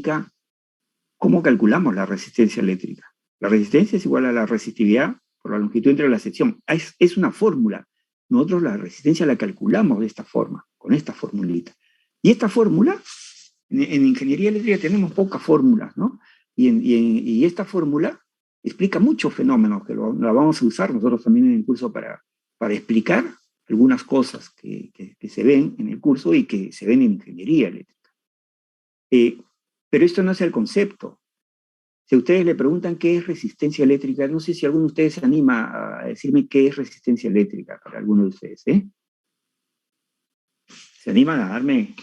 explica cómo calculamos la resistencia eléctrica. La resistencia es igual a la resistividad por la longitud entre la sección. Es una fórmula. Nosotros la resistencia la calculamos de esta forma, con esta formulita. Y esta fórmula, en ingeniería eléctrica tenemos pocas fórmulas, ¿no? Y esta fórmula explica muchos fenómenos que la vamos a usar nosotros también en el curso para explicar algunas cosas que se ven en el curso y que se ven en ingeniería eléctrica. Pero esto no es el concepto. Si ustedes le preguntan qué es resistencia eléctrica, no sé si alguno de ustedes se anima a decirme qué es resistencia eléctrica para alguno de ustedes, ¿eh? ¿Se animan a darme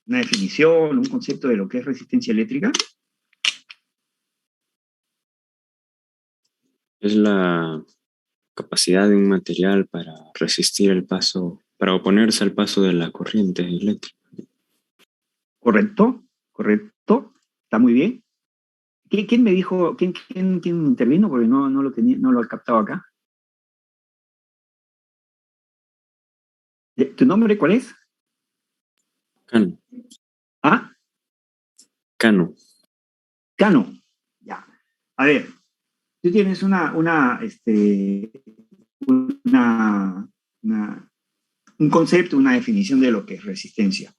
una definición, un concepto de lo que es resistencia eléctrica? Es la capacidad de un material para resistir el paso, para oponerse al paso de la corriente eléctrica. ¿Correcto? ¿Correcto? ¿Está muy bien? ¿Quién me dijo, quién intervino? Porque no lo he captado acá. ¿Tu nombre cuál es? Cano. ¿Ah? Cano. Cano. Ya. A ver, tú tienes un concepto, una definición de lo que es resistencia.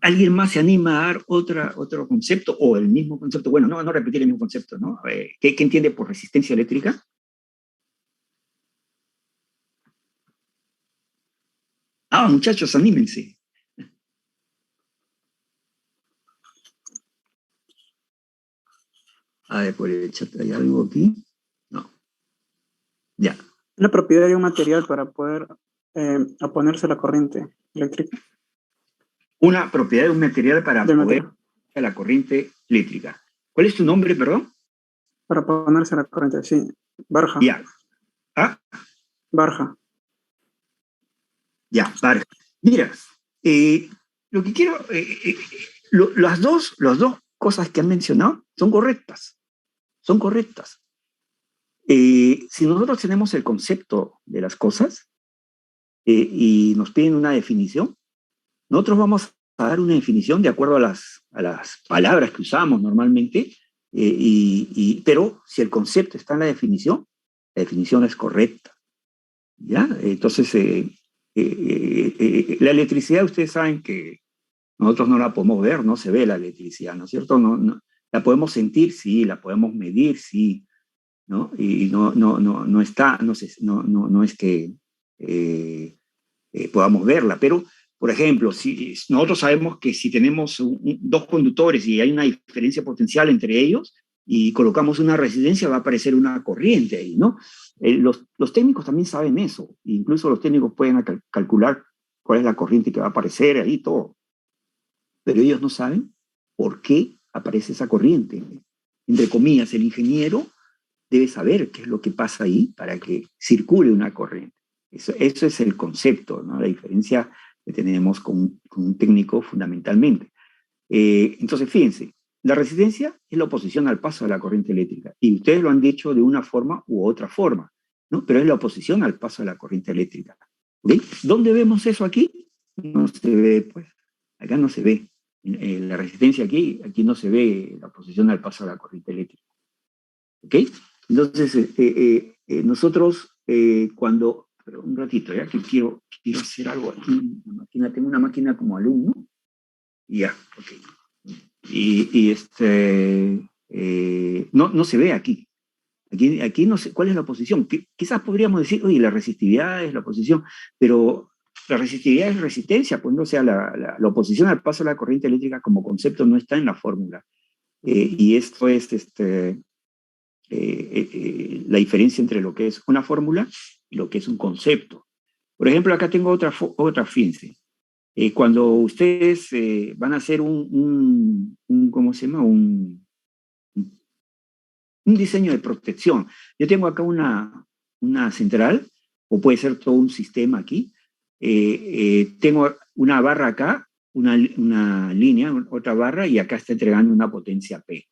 ¿Alguien más se anima a dar otro concepto o el mismo concepto? Bueno, no repetir el mismo concepto, ¿no? ¿Qué entiende por resistencia eléctrica? Muchachos, anímense. A ver, por el chat, ¿hay algo aquí? No. Ya. La propiedad de un material para poder oponerse a la corriente eléctrica. Una propiedad de un material para poder a la corriente eléctrica. ¿Cuál es tu nombre, perdón? Para oponerse a la corriente, sí. Barja. Ya. ¿Ah? Barja. Ya, Barja. Mira, lo que quiero, las dos cosas que han mencionado son correctas. Son correctas. Si nosotros tenemos el concepto de las cosas y nos piden una definición, nosotros vamos a dar una definición de acuerdo a las palabras que usamos normalmente, pero si el concepto está en la definición es correcta. ¿Ya? Entonces, la electricidad, ustedes saben que nosotros no la podemos ver, no se ve la electricidad, ¿no es cierto? No, la podemos sentir, sí, la podemos medir, sí, ¿no? Y no es que podamos verla, pero, por ejemplo, si nosotros sabemos que si tenemos dos conductores y hay una diferencia potencial entre ellos y colocamos una resistencia, va a aparecer una corriente ahí, ¿no? Los técnicos también saben eso, incluso los técnicos pueden calcular cuál es la corriente que va a aparecer ahí, todo. Pero ellos no saben por qué aparece esa corriente. Entre comillas, el ingeniero debe saber qué es lo que pasa ahí para que circule una corriente. Eso es el concepto, ¿no? La diferencia que tenemos con un técnico fundamentalmente. Entonces, fíjense, la resistencia es la oposición al paso de la corriente eléctrica. Y ustedes lo han dicho de una forma u otra forma, ¿no? Pero es la oposición al paso de la corriente eléctrica. ¿Okay? ¿Dónde vemos eso aquí? No se ve, pues. Acá no se ve. La resistencia aquí no se ve la oposición al paso de la corriente eléctrica. ¿Ok? Entonces, nosotros cuando... Pero un ratito, ya que quiero hacer algo aquí. Tengo una máquina como alumno. Y ya, ok. No se ve aquí. Aquí no sé cuál es la oposición. Quizás podríamos decir, oye, la resistividad es la oposición, pero la resistividad es resistencia, pues no, o sea, la oposición al paso de la corriente eléctrica como concepto no está en la fórmula. Y esto es la diferencia entre lo que es una fórmula y lo que es un concepto. Por ejemplo, acá tengo otra fíjense. Cuando ustedes van a hacer ¿cómo se llama? Un diseño de protección. Yo tengo acá una central, o puede ser todo un sistema aquí. Tengo una barra acá, una línea, otra barra, y acá está entregando una potencia P,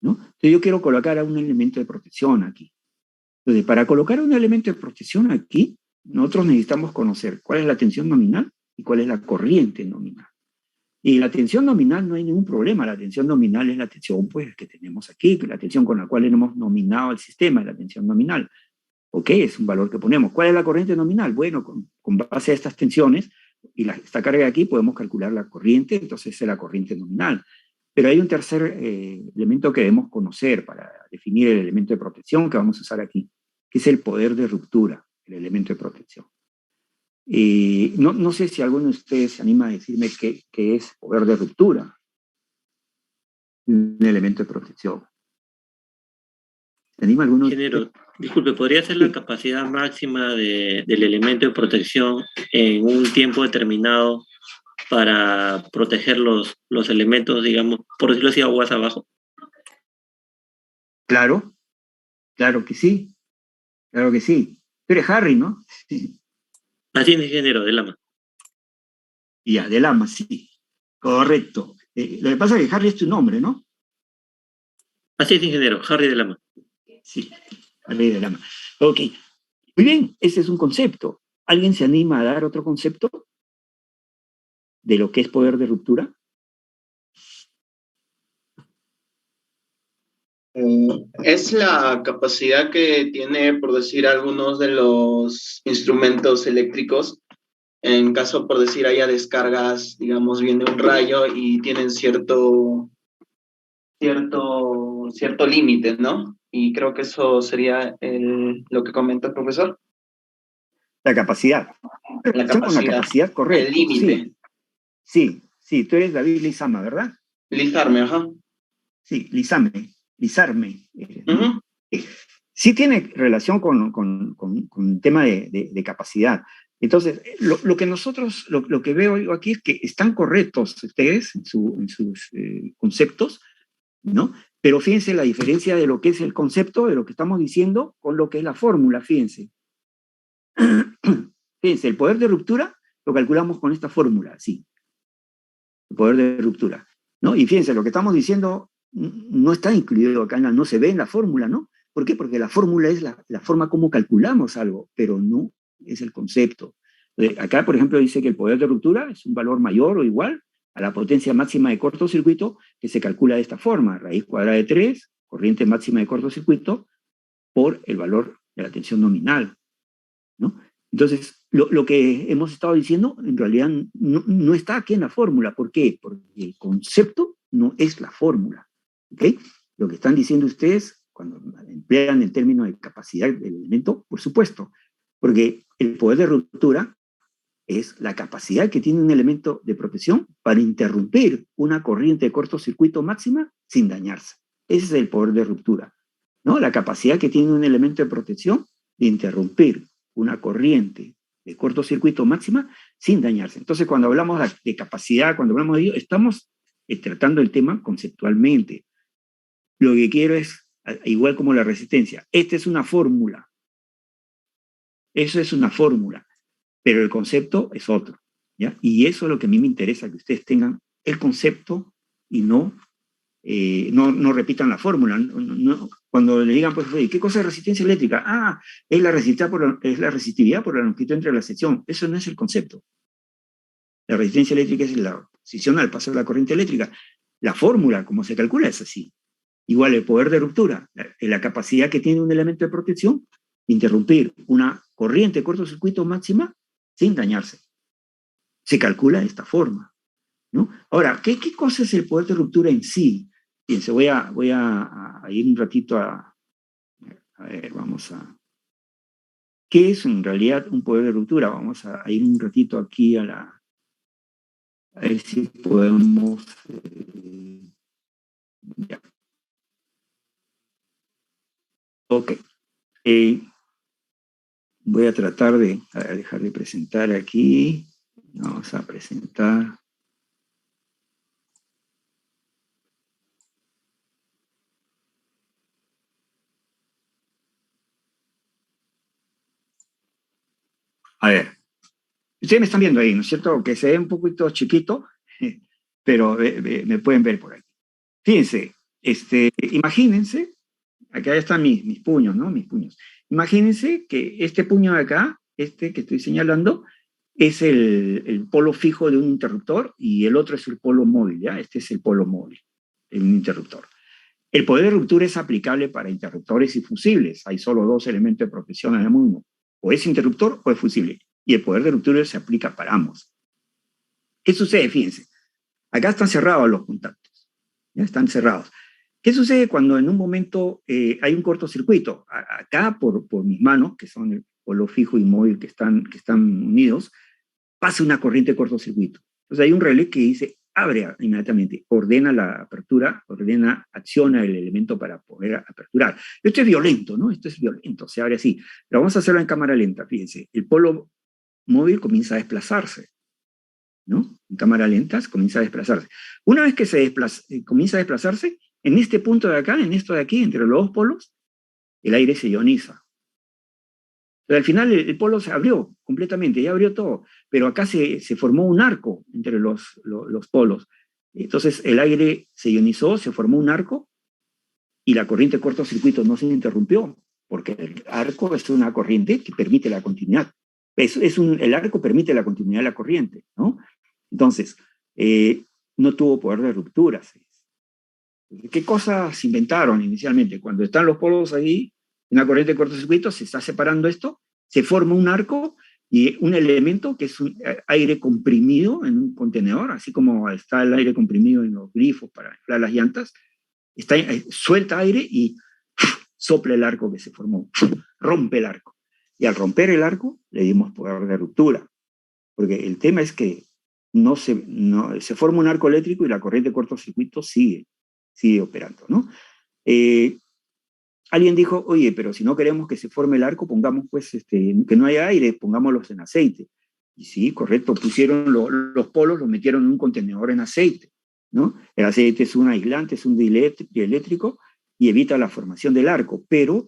¿no? Entonces yo quiero colocar un elemento de protección aquí. Entonces, para colocar un elemento de protección aquí, nosotros necesitamos conocer cuál es la tensión nominal y cuál es la corriente nominal. Y la tensión nominal no hay ningún problema. La tensión nominal es la tensión pues, que tenemos aquí, la tensión con la cual hemos nominado el sistema, la tensión nominal. ¿Ok? Es un valor que ponemos. ¿Cuál es la corriente nominal? Bueno, con base a estas tensiones y esta carga de aquí podemos calcular la corriente, entonces es la corriente nominal. Pero hay un tercer elemento que debemos conocer para definir el elemento de protección que vamos a usar aquí, que es el poder de ruptura, el elemento de protección. No sé si alguno de ustedes se anima a decirme qué es poder de ruptura, un elemento de protección. ¿Se anima alguno? Ingeniero, disculpe, ¿podría ser la capacidad máxima del elemento de protección en un tiempo determinado para proteger los elementos, digamos, por decirlo así, aguas abajo? Claro, claro que sí, claro que sí. Tú eres Harry, ¿no? Sí. Así es, ingeniero, de Lama. Ya, de Lama, sí. Correcto. Lo que pasa es que Harry es tu nombre, ¿no? Así es, ingeniero, Harry de Lama. Sí, Harry de Lama. Ok. Muy bien, ese es un concepto. ¿Alguien se anima a dar otro concepto de lo que es poder de ruptura? Es la capacidad que tiene, por decir, algunos de los instrumentos eléctricos. En caso, por decir, haya descargas, digamos, viene un rayo y tienen cierto límite, ¿no? Y creo que eso sería lo que comenta el profesor. La capacidad. La Con la capacidad, correcto. El límite. Sí, tú eres David Lizama, ¿verdad? Lizarme, ajá. Sí, Lizarme. Uh-huh. Sí tiene relación con el tema de capacidad. Entonces, lo que nosotros, lo que veo yo aquí es que están correctos ustedes en sus conceptos, ¿no? Pero fíjense la diferencia de lo que es el concepto, de lo que estamos diciendo, con lo que es la fórmula, fíjense. Fíjense, el poder de ruptura lo calculamos con esta fórmula, sí. El poder de ruptura, ¿no? Y fíjense, lo que estamos diciendo no está incluido acá, no se ve en la fórmula, ¿no? ¿Por qué? Porque la fórmula es la forma como calculamos algo, pero no es el concepto. Acá, por ejemplo, dice que el poder de ruptura es un valor mayor o igual a la potencia máxima de cortocircuito, que se calcula de esta forma, raíz cuadrada de 3, corriente máxima de cortocircuito, por el valor de la tensión nominal, ¿no? Entonces, lo que hemos estado diciendo, en realidad, no está aquí en la fórmula. ¿Por qué? Porque el concepto no es la fórmula, ¿ok? Lo que están diciendo ustedes, cuando emplean el término de capacidad del elemento, por supuesto, porque el poder de ruptura es la capacidad que tiene un elemento de protección para interrumpir una corriente de cortocircuito máxima sin dañarse. Ese es el poder de ruptura, ¿no? La capacidad que tiene un elemento de protección de interrumpir una corriente de cortocircuito máxima sin dañarse. Entonces, cuando hablamos de capacidad, cuando hablamos de ello, estamos tratando el tema conceptualmente. Lo que quiero es, igual como la resistencia, esta es una fórmula. Eso es una fórmula. Pero el concepto es otro, ¿ya? Y eso es lo que a mí me interesa, que ustedes tengan el concepto y no repitan la fórmula. Cuando le digan, pues, ¿qué cosa es resistencia eléctrica? Ah, es la resistividad por la longitud entre la sección. Eso no es el concepto. La resistencia eléctrica es la posición al paso de la corriente eléctrica. La fórmula, como se calcula, es así. Igual el poder de ruptura, la capacidad que tiene un elemento de protección, interrumpir una corriente de cortocircuito máxima sin dañarse. Se calcula de esta forma, ¿no? Ahora, ¿qué cosa es el poder de ruptura en sí? Fíjense, voy a ir un ratito a ver, vamos a... ¿Qué es en realidad un poder de ruptura? Vamos a ir un ratito aquí a ver si podemos... ya. Ok. Voy a tratar de dejar de presentar aquí. Vamos a presentar. A ver. Ustedes me están viendo ahí, ¿no es cierto? Que se ve un poquito chiquito, pero me pueden ver por ahí. Fíjense, imagínense, acá están mis puños, ¿no? Mis puños. Imagínense que este puño de acá, que estoy señalando, es el polo fijo de un interruptor y el otro es el polo móvil, ¿ya? Este es el polo móvil de un interruptor. El poder de ruptura es aplicable para interruptores y fusibles. Hay solo dos elementos de protección en el mundo. O es interruptor o es fusible. Y el poder de ruptura se aplica para ambos. ¿Qué sucede? Fíjense. Acá están cerrados los contactos. Ya están cerrados. ¿Qué sucede cuando en un momento hay un cortocircuito? Acá, por mis manos, que son el polo fijo y móvil que están unidos, pasa una corriente de cortocircuito. Entonces hay un relé que dice, abre inmediatamente, ordena la apertura, acciona el elemento para poder aperturar. Esto es violento, ¿no? Esto es violento, se abre así. Pero vamos a hacerlo en cámara lenta, fíjense. El polo móvil comienza a desplazarse, ¿no? En cámara lenta comienza a desplazarse. Una vez que comienza a desplazarse, en este punto de acá, en esto de aquí, entre los dos polos, el aire se ioniza. Pero al final el polo se abrió completamente, ya abrió todo, pero acá se formó un arco entre los polos. Entonces el aire se ionizó, se formó un arco y la corriente de cortocircuito no se interrumpió, porque el arco es una corriente que permite la continuidad. El arco permite la continuidad de la corriente, ¿no? Entonces, no tuvo poder de ruptura. ¿Qué cosas inventaron inicialmente? Cuando están los polos ahí, una corriente de cortocircuito, se está separando esto, se forma un arco y un elemento que es un aire comprimido en un contenedor, así como está el aire comprimido en los grifos para inflar las llantas, suelta aire y sopla el arco que se formó, rompe el arco. Y al romper el arco le dimos poder de ruptura, porque el tema es que se forma un arco eléctrico y la corriente de cortocircuito sigue operando, ¿no? Alguien dijo, oye, pero si no queremos que se forme el arco, pongamos pues que no haya aire, pongámoslos en aceite. Y sí, correcto, pusieron los polos, los metieron en un contenedor en aceite, ¿no? El aceite es un aislante, es un dieléctrico y evita la formación del arco, pero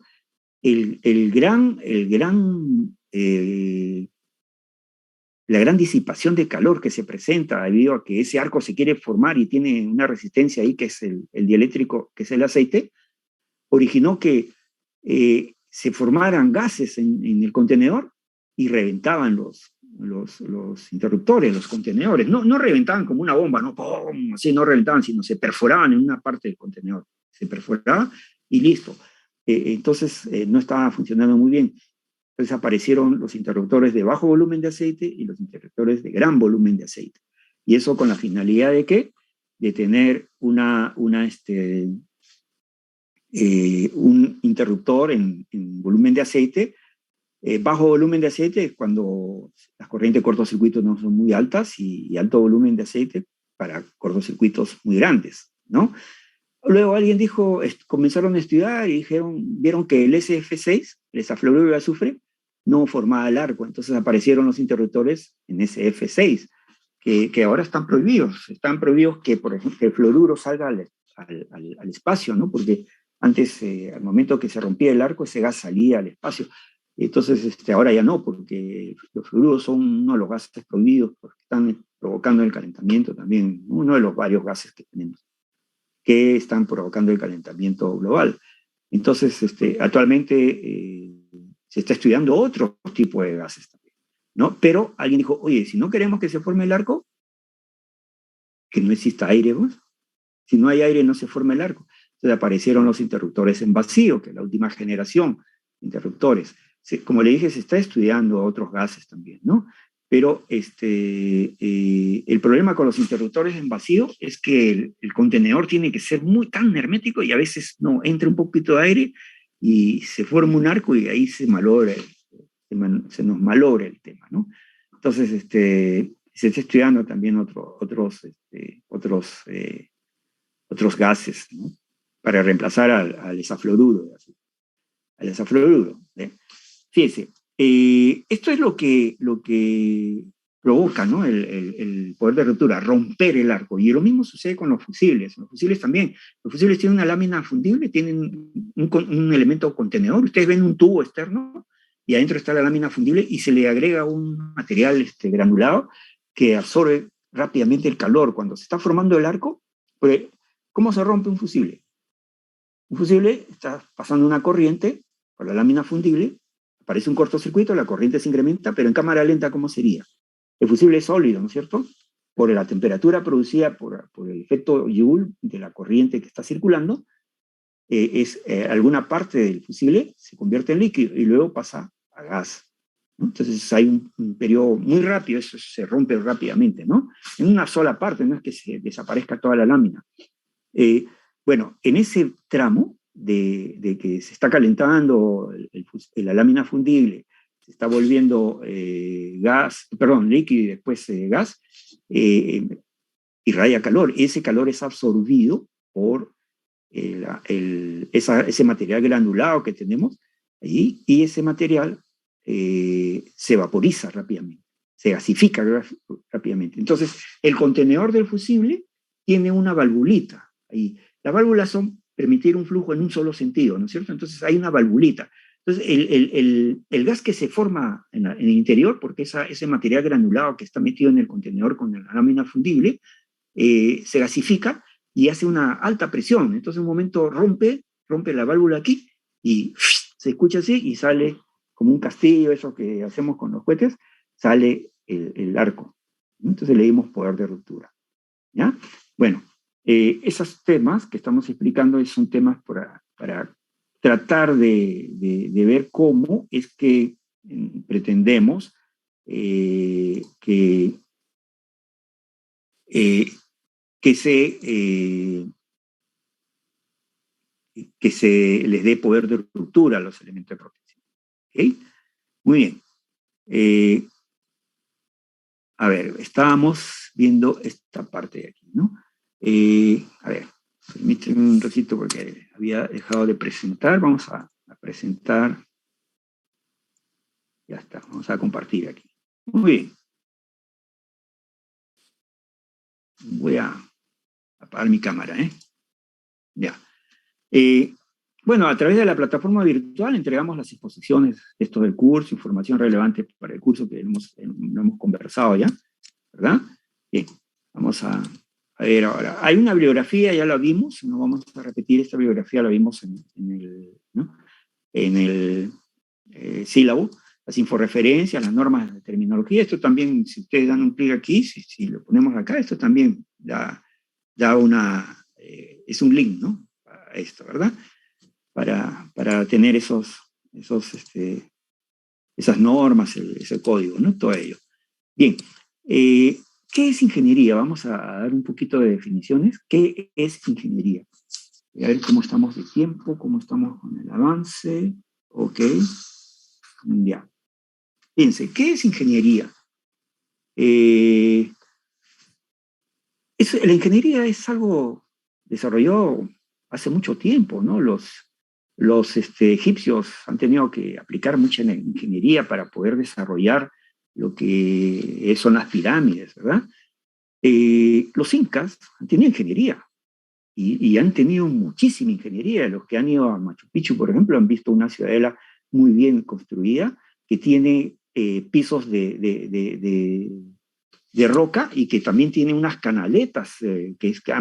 la gran disipación de calor que se presenta debido a que ese arco se quiere formar y tiene una resistencia ahí que es el dieléctrico, que es el aceite, originó que se formaran gases en el contenedor y reventaban los interruptores, los contenedores. No reventaban como una bomba, no, ¡pum! Así no reventaban, sino se perforaban en una parte del contenedor. Se perforaba y listo. Entonces no estaba funcionando muy bien. Entonces aparecieron los interruptores de bajo volumen de aceite y los interruptores de gran volumen de aceite. Y eso con la finalidad de ¿qué? De tener un interruptor en volumen de aceite. Bajo volumen de aceite es cuando las corrientes de cortocircuito no son muy altas y alto volumen de aceite para cortocircuitos muy grandes, ¿no? Luego alguien dijo, comenzaron a estudiar y vieron que el SF6, el hexafluoruro de azufre, no formaba el arco, entonces aparecieron los interruptores en SF6, que ahora están prohibidos que, por ejemplo, el fluoruro salga al espacio, ¿no? Porque antes, al momento que se rompía el arco, ese gas salía al espacio. Entonces, ahora ya no, porque los fluoruros son uno de los gases prohibidos, porque están provocando el calentamiento también, uno de los varios gases que tenemos, que están provocando el calentamiento global. Entonces, actualmente se está estudiando otro tipo de gases también, ¿no? Pero alguien dijo, oye, si no queremos que se forme el arco, que no exista aire, ¿no? Si no hay aire, no se forma el arco. Entonces aparecieron los interruptores en vacío, que es la última generación de interruptores. Como le dije, se está estudiando otros gases también, ¿no? Pero el problema con los interruptores en vacío es que el contenedor tiene que ser tan hermético y a veces no entra un poquito de aire y se forma un arco y ahí se nos malogra el tema, ¿no? Entonces, se está estudiando también otros gases, ¿no? Para reemplazar al hexafluoruro. Fíjense, esto es lo que provoca, ¿no? el poder de ruptura, romper el arco. Y lo mismo sucede con los fusibles. Los fusibles también. Los fusibles tienen una lámina fundible, tienen un elemento contenedor. Ustedes ven un tubo externo y adentro está la lámina fundible y se le agrega un material granulado que absorbe rápidamente el calor. Cuando se está formando el arco, ¿cómo se rompe un fusible? Un fusible está pasando una corriente por la lámina fundible, aparece un cortocircuito, la corriente se incrementa, pero en cámara lenta, ¿cómo sería? el fusible es sólido, ¿no es cierto? Por la temperatura producida por el efecto Joule de la corriente que está circulando, alguna parte del fusible se convierte en líquido y luego pasa a gas, ¿no? Entonces hay un periodo muy rápido, eso se rompe rápidamente, ¿no? En una sola parte, no es que se desaparezca toda la lámina. Bueno, en ese tramo de que se está calentando la lámina fundible, se está volviendo líquido y después gas, irradia calor. Ese calor es absorbido por ese material granulado que tenemos allí, y ese material se vaporiza rápidamente, se gasifica rápidamente. Entonces, el contenedor del fusible tiene una valvulita ahí. Las válvulas son permitir un flujo en un solo sentido, ¿no es cierto? Entonces hay una valvulita. Entonces el gas que se forma en el interior, porque ese material granulado que está metido en el contenedor con la lámina fundible, se gasifica y hace una alta presión. Entonces en un momento rompe la válvula aquí y se escucha así y sale como un castillo, eso que hacemos con los cohetes, sale el arco. Entonces le dimos poder de ruptura. ¿Ya? Bueno, esos temas que estamos explicando son temas para tratar de ver cómo es que pretendemos que se les dé poder de ruptura a los elementos de protección. ¿Okay? Muy bien. A ver, estábamos viendo esta parte de aquí, ¿no? A ver, permítanme un ratito porque había dejado de presentar. Vamos a presentar. Ya está, vamos a compartir aquí. Muy bien. Voy a apagar mi cámara, ¿eh? Ya. Bueno, a través de la plataforma virtual entregamos las exposiciones, textos del curso, información relevante para el curso que lo hemos conversado ya, ¿verdad? Bien, vamos a ver ahora. Hay una bibliografía, ya la vimos, no vamos a repetir esta bibliografía, la vimos en el sílabo, las inforeferencias, las normas de terminología. Esto también, si ustedes dan un clic aquí, si lo ponemos acá, esto también da es un link, ¿no? A esto, ¿verdad? Para tener esas normas, ese código, ¿no? Todo ello. Bien, ¿qué es ingeniería? Vamos a dar un poquito de definiciones. ¿Qué es ingeniería? A ver cómo estamos de tiempo, cómo estamos con el avance. Ok, ya. Fíjense, ¿qué es ingeniería? La ingeniería es algo desarrollado hace mucho tiempo, ¿no? Los egipcios han tenido que aplicar mucha ingeniería para poder desarrollar lo que son las pirámides, ¿verdad? Los incas han tenido ingeniería y han tenido muchísima ingeniería. Los que han ido a Machu Picchu, por ejemplo, han visto una ciudadela muy bien construida que tiene pisos de roca y que también tiene unas canaletas que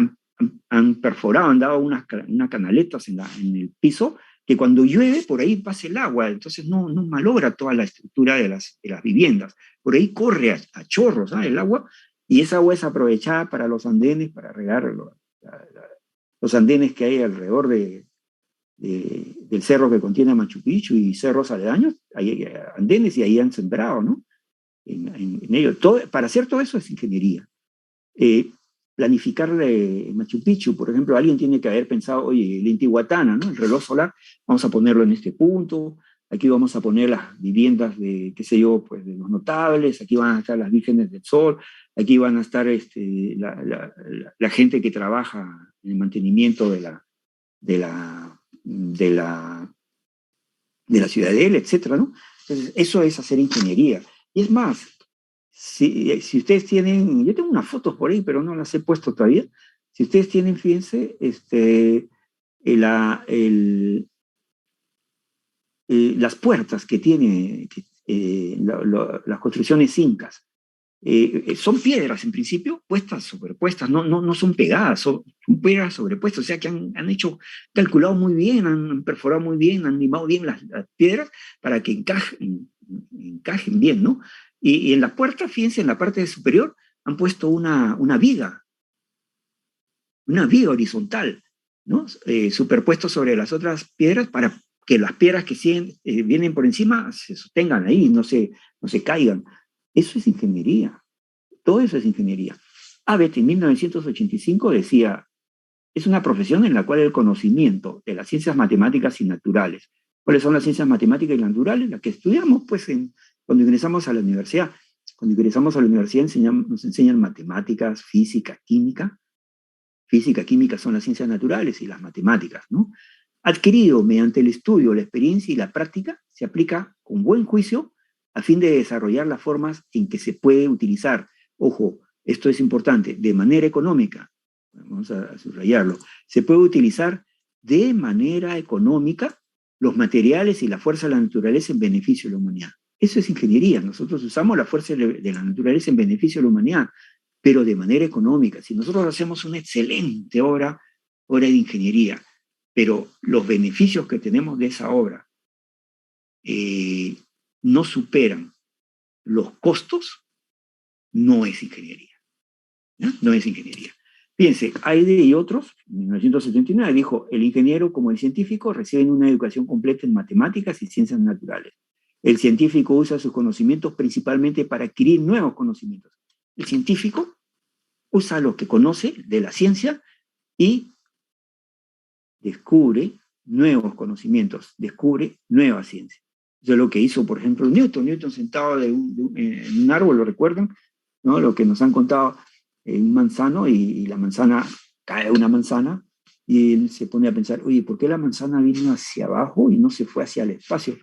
han perforado, han dado unas canaletas en el piso, que cuando llueve por ahí pasa el agua, entonces no malogra toda la estructura de las viviendas. Por ahí corre a chorros, ¿sabes? El agua, y esa agua es aprovechada para los andenes, para regar los andenes que hay alrededor del cerro que contiene Machu Picchu y cerros aledaños. Hay andenes y ahí han sembrado, ¿no? En ello. Para hacer todo eso es ingeniería. Planificar Machu Picchu, por ejemplo, alguien tiene que haber pensado, oye, el Intihuatana, ¿no? El reloj solar, vamos a ponerlo en este punto, aquí vamos a poner las viviendas de, qué sé yo, pues de los notables, aquí van a estar las vírgenes del sol, aquí van a estar la gente que trabaja en el mantenimiento de la ciudadela, etcétera, ¿no? Entonces, eso es hacer ingeniería. Y es más, si ustedes tienen, yo tengo unas fotos por ahí, pero no las he puesto todavía. Si ustedes tienen, fíjense, las puertas que tiene las construcciones incas, son piedras en principio, puestas, sobrepuestas, no son pegadas, son piedras sobrepuestas, o sea que han calculado muy bien, han perforado muy bien, han limado bien las piedras para que encajen bien, ¿no? Y en la puerta, fíjense, en la parte superior, han puesto una viga horizontal, ¿no? Superpuesto sobre las otras piedras para que las piedras que vienen por encima se sostengan ahí, no se caigan. Eso es ingeniería. Todo eso es ingeniería. Abbott en 1985 decía, es una profesión en la cual el conocimiento de las ciencias matemáticas y naturales. ¿Cuáles son las ciencias matemáticas y naturales? Las que estudiamos pues, cuando ingresamos a la universidad. Cuando ingresamos a la universidad nos enseñan matemáticas, física, química. Física, química son las ciencias naturales y las matemáticas, ¿no? Adquirido mediante el estudio, la experiencia y la práctica, se aplica con buen juicio a fin de desarrollar las formas en que se puede utilizar. Ojo, esto es importante, de manera económica. Vamos a subrayarlo. Se puede utilizar de manera económica los materiales y la fuerza de la naturaleza en beneficio de la humanidad. Eso es ingeniería. Nosotros usamos la fuerza de la naturaleza en beneficio de la humanidad, pero de manera económica. Si nosotros hacemos una excelente obra de ingeniería, pero los beneficios que tenemos de esa obra no superan los costos, no es ingeniería. ¿No? No es ingeniería. Fíjense, Heide y otros, en 1979, dijo, el ingeniero como el científico reciben una educación completa en matemáticas y ciencias naturales. El científico usa sus conocimientos principalmente para adquirir nuevos conocimientos. El científico usa lo que conoce de la ciencia y descubre nuevos conocimientos, descubre nueva ciencia. Eso es lo que hizo, por ejemplo, Newton. Newton sentado en un árbol, ¿lo recuerdan? ¿No? Lo que nos han contado, un manzano y la manzana, cae una manzana y él se pone a pensar, oye, ¿por qué la manzana vino hacia abajo y no se fue hacia el espacio?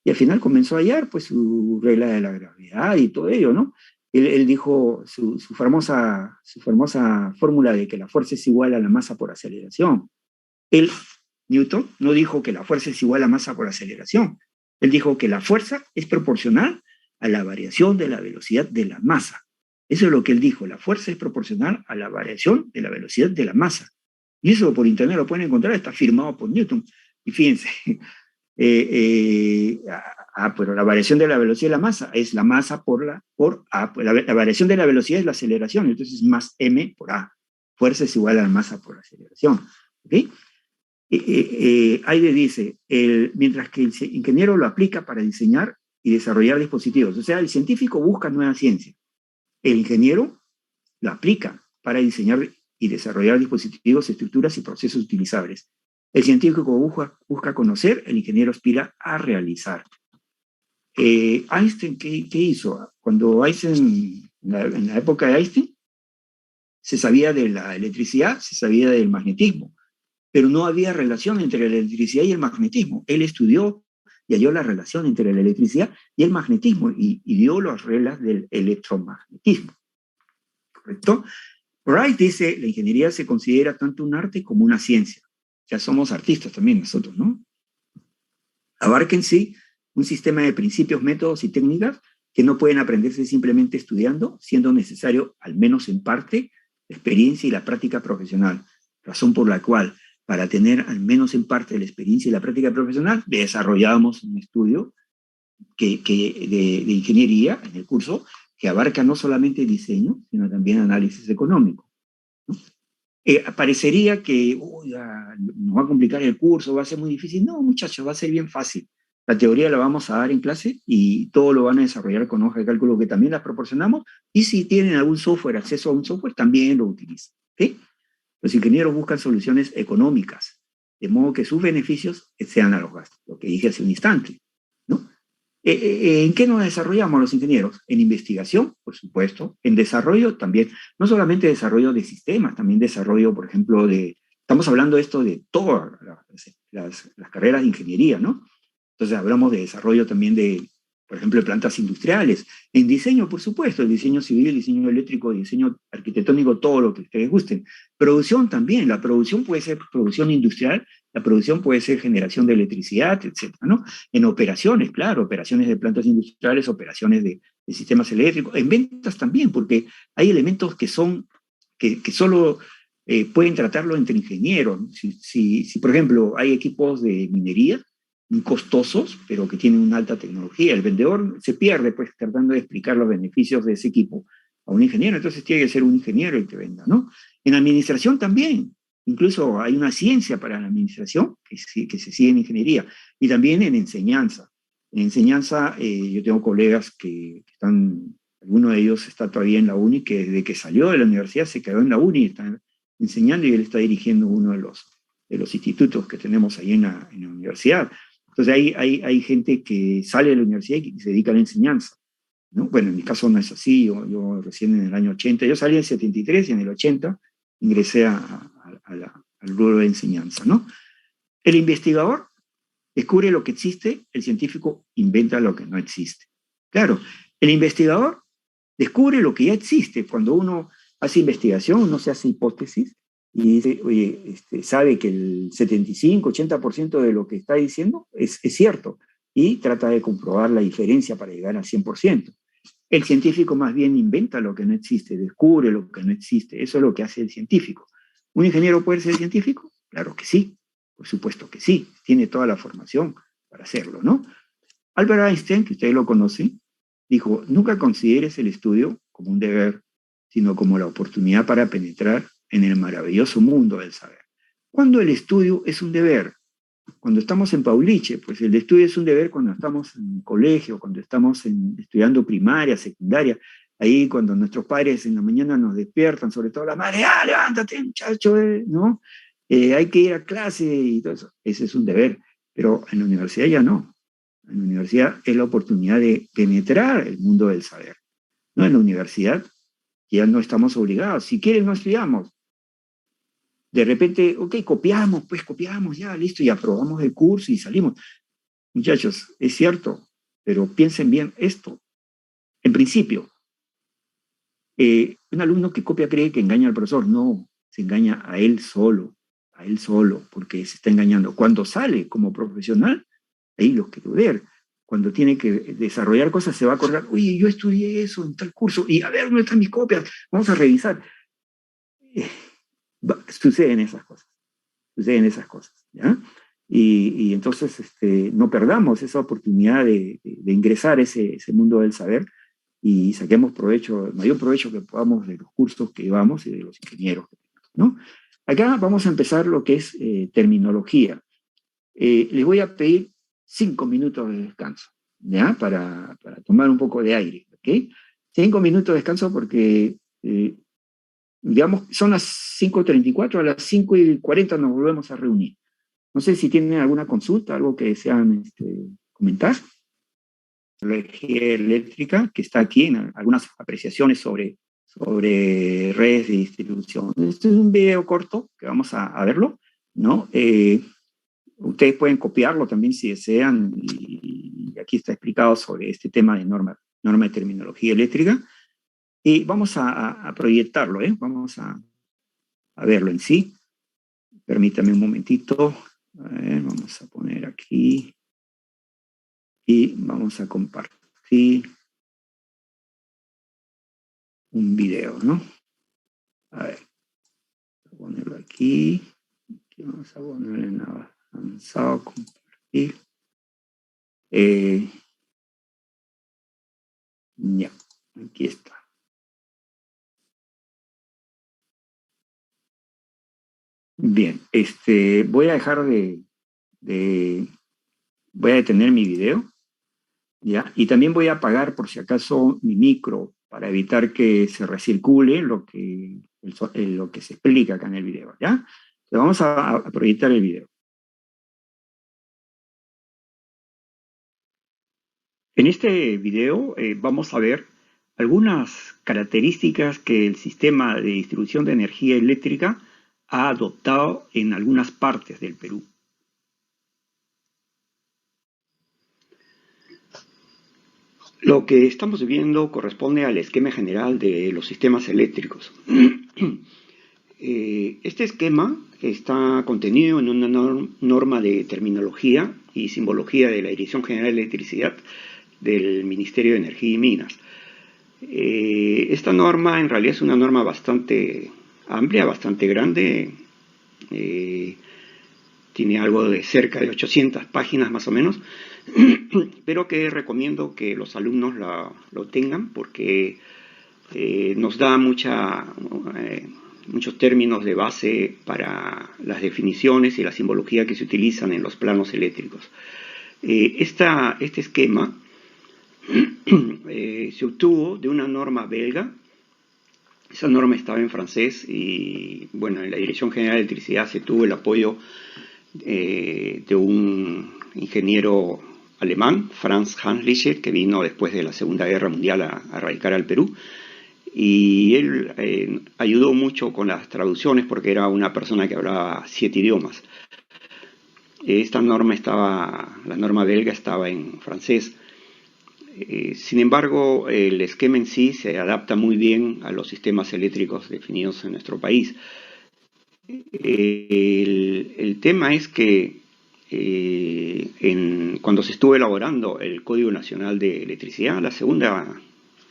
Y al final comenzó a hallar pues su regla de la gravedad y todo ello, ¿no? Él dijo su famosa fórmula de que la fuerza es igual a la masa por aceleración. Newton, no dijo que la fuerza es igual a masa por aceleración. Él dijo que la fuerza es proporcional a la variación de la velocidad de la masa. Eso es lo que él dijo, la fuerza es proporcional a la variación de la velocidad de la masa. Y eso por internet lo pueden encontrar, está firmado por Newton. Y fíjense, pero la variación de la velocidad de la masa es la masa por A. La variación de la velocidad es la aceleración, entonces más m por A. Fuerza es igual a la masa por aceleración. ¿Okay? Heide dice, mientras que el ingeniero lo aplica para diseñar y desarrollar dispositivos. O sea, el científico busca nueva ciencia. El ingeniero lo aplica para diseñar y desarrollar dispositivos, estructuras y procesos utilizables. El científico busca conocer, el ingeniero aspira a realizar. Einstein, ¿qué hizo? Cuando Einstein, en la época de Einstein, se sabía de la electricidad, se sabía del magnetismo, pero no había relación entre la electricidad y el magnetismo. Él estudió y halló la relación entre la electricidad y el magnetismo y dio las reglas del electromagnetismo. ¿Correcto? Wright dice, la ingeniería se considera tanto un arte como una ciencia. Ya somos artistas también nosotros, ¿no? Abarca en sí un sistema de principios, métodos y técnicas que no pueden aprenderse simplemente estudiando, siendo necesario, al menos en parte, la experiencia y la práctica profesional, razón por la cual, para tener al menos en parte la experiencia y la práctica profesional, desarrollamos un estudio de ingeniería en el curso que abarca no solamente diseño, sino también análisis económico, ¿no? Parecería que nos va a complicar el curso, va a ser muy difícil. No, muchachos, va a ser bien fácil. La teoría la vamos a dar en clase y todo lo van a desarrollar con hojas de cálculo que también las proporcionamos, y si tienen algún software, acceso a un software, también lo utilizan. ¿Okay? Los ingenieros buscan soluciones económicas, de modo que sus beneficios sean a los gastos, lo que dije hace un instante, ¿no? ¿En qué nos desarrollamos los ingenieros? En investigación, por supuesto, en desarrollo también, no solamente desarrollo de sistemas, también desarrollo, por ejemplo, estamos hablando de esto de todas las carreras de ingeniería, ¿no? Entonces hablamos de desarrollo también de, por ejemplo, de plantas industriales, en diseño, por supuesto, el diseño civil, el diseño eléctrico, el diseño arquitectónico, todo lo que ustedes gusten. Producción también, la producción puede ser producción industrial, la producción puede ser generación de electricidad, etcétera, ¿no? En operaciones, claro, operaciones de plantas industriales, operaciones de sistemas eléctricos, en ventas también, porque hay elementos que solo pueden tratarlo entre ingenieros. Si, por ejemplo, hay equipos de minería, muy costosos, pero que tienen una alta tecnología. El vendedor se pierde pues tratando de explicar los beneficios de ese equipo a un ingeniero, entonces tiene que ser un ingeniero el que venda, ¿no? En administración también, incluso hay una ciencia para la administración que se sigue en ingeniería, y también en enseñanza. En enseñanza, yo tengo colegas que están, alguno de ellos está todavía en la uni, que desde que salió de la universidad se quedó en la uni, está enseñando y él está dirigiendo uno de los institutos que tenemos ahí en la universidad. Entonces hay gente que sale de la universidad y se dedica a la enseñanza, ¿no? Bueno, en mi caso no es así, yo recién en el año 80, yo salí en el 73 y en el 80 ingresé al rubro de enseñanza, ¿no? El investigador descubre lo que existe, el científico inventa lo que no existe. Claro, el investigador descubre lo que ya existe. Cuando uno hace investigación, uno se hace hipótesis y dice, oye, sabe que el 75-80% de lo que está diciendo es cierto y trata de comprobar la diferencia para llegar al 100%. El científico más bien inventa lo que no existe, descubre lo que no existe. Eso es lo que hace el científico. ¿Un ingeniero puede ser científico? Claro que sí, por supuesto que sí. Tiene toda la formación para hacerlo, ¿no? Albert Einstein, que ustedes lo conocen, dijo, nunca consideres el estudio como un deber, sino como la oportunidad para penetrar en el maravilloso mundo del saber. ¿Cuándo el estudio es un deber? Cuando estamos en Pauliche, pues el estudio es un deber cuando estamos en colegio, cuando estamos estudiando primaria, secundaria, ahí cuando nuestros padres en la mañana nos despiertan, sobre todo la madre, levántate muchacho, ¿no? Hay que ir a clase y todo eso. Ese es un deber, pero en la universidad ya no. En la universidad es la oportunidad de penetrar el mundo del saber. ¿No? En la universidad ya no estamos obligados. Si quieren, no estudiamos. De repente, ok, copiamos, ya, listo, y aprobamos el curso y salimos. Muchachos, es cierto, pero piensen bien esto. En principio, un alumno que copia cree que engaña al profesor. No, se engaña a él solo, porque se está engañando. Cuando sale como profesional, ahí lo quiero ver. Cuando tiene que desarrollar cosas, se va a acordar, oye, yo estudié eso en tal curso, y a ver, ¿dónde están mis copias? Vamos a revisar. Suceden esas cosas, ¿ya? Y entonces no perdamos esa oportunidad de ingresar a ese mundo del saber y saquemos provecho, el mayor provecho que podamos de los cursos que llevamos y de los ingenieros, ¿no? Acá vamos a empezar lo que es terminología. Les voy a pedir 5 minutos de descanso, ¿ya? Para tomar un poco de aire, ¿ok? 5 minutos de descanso porque, digamos, son las 5:34, a las 5:40 nos volvemos a reunir. No sé si tienen alguna consulta, algo que desean comentar. La energía eléctrica, que está aquí en algunas apreciaciones sobre redes de distribución. Este es un video corto que vamos a verlo, ¿no? Ustedes pueden copiarlo también si desean, y aquí está explicado sobre este tema de norma de terminología eléctrica. Y vamos a proyectarlo, vamos a verlo en sí. Permítame un momentito. A ver, vamos a poner aquí. Y vamos a compartir un video, ¿no? A ver, voy a ponerlo aquí. Aquí vamos a ponerlo en avanzado, compartir. Ya, aquí está. Bien, voy a dejar voy a detener mi video, ¿ya? Y también voy a apagar por si acaso mi micro para evitar que se recircule lo que se explica acá en el video, ¿ya? Entonces vamos a proyectar el video. En este video vamos a ver algunas características que el sistema de distribución de energía eléctrica ha adoptado en algunas partes del Perú. Lo que estamos viendo corresponde al esquema general de los sistemas eléctricos. Este esquema está contenido en una norma de terminología y simbología de la Dirección General de Electricidad del Ministerio de Energía y Minas. Esta norma en realidad es una norma bastante amplia, bastante grande. tiene algo de cerca de 800 páginas más o menos, pero que recomiendo que los alumnos lo tengan porque nos da muchos términos de base para las definiciones y la simbología que se utilizan en los planos eléctricos. Este esquema se obtuvo de una norma belga. Esa norma estaba en francés y, bueno, en la Dirección General de Electricidad se tuvo el apoyo de un ingeniero alemán, Franz Hanslicher, que vino después de la Segunda Guerra Mundial a radicar al Perú. Y él ayudó mucho con las traducciones porque era una persona que hablaba 7 idiomas. La norma belga estaba en francés. Sin embargo, el esquema en sí se adapta muy bien a los sistemas eléctricos definidos en nuestro país. El tema es que cuando se estuvo elaborando el Código Nacional de Electricidad, la segunda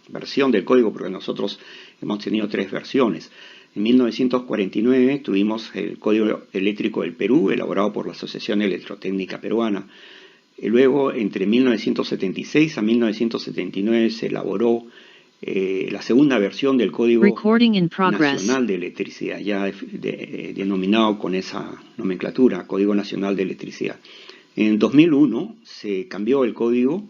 versión del código, porque nosotros hemos tenido 3 versiones. En 1949 tuvimos el Código Eléctrico del Perú, elaborado por la Asociación Electrotécnica Peruana. Luego, entre 1976 a 1979, se elaboró la segunda versión del Código Nacional de Electricidad, ya denominado con esa nomenclatura, Código Nacional de Electricidad. En 2001 se cambió el código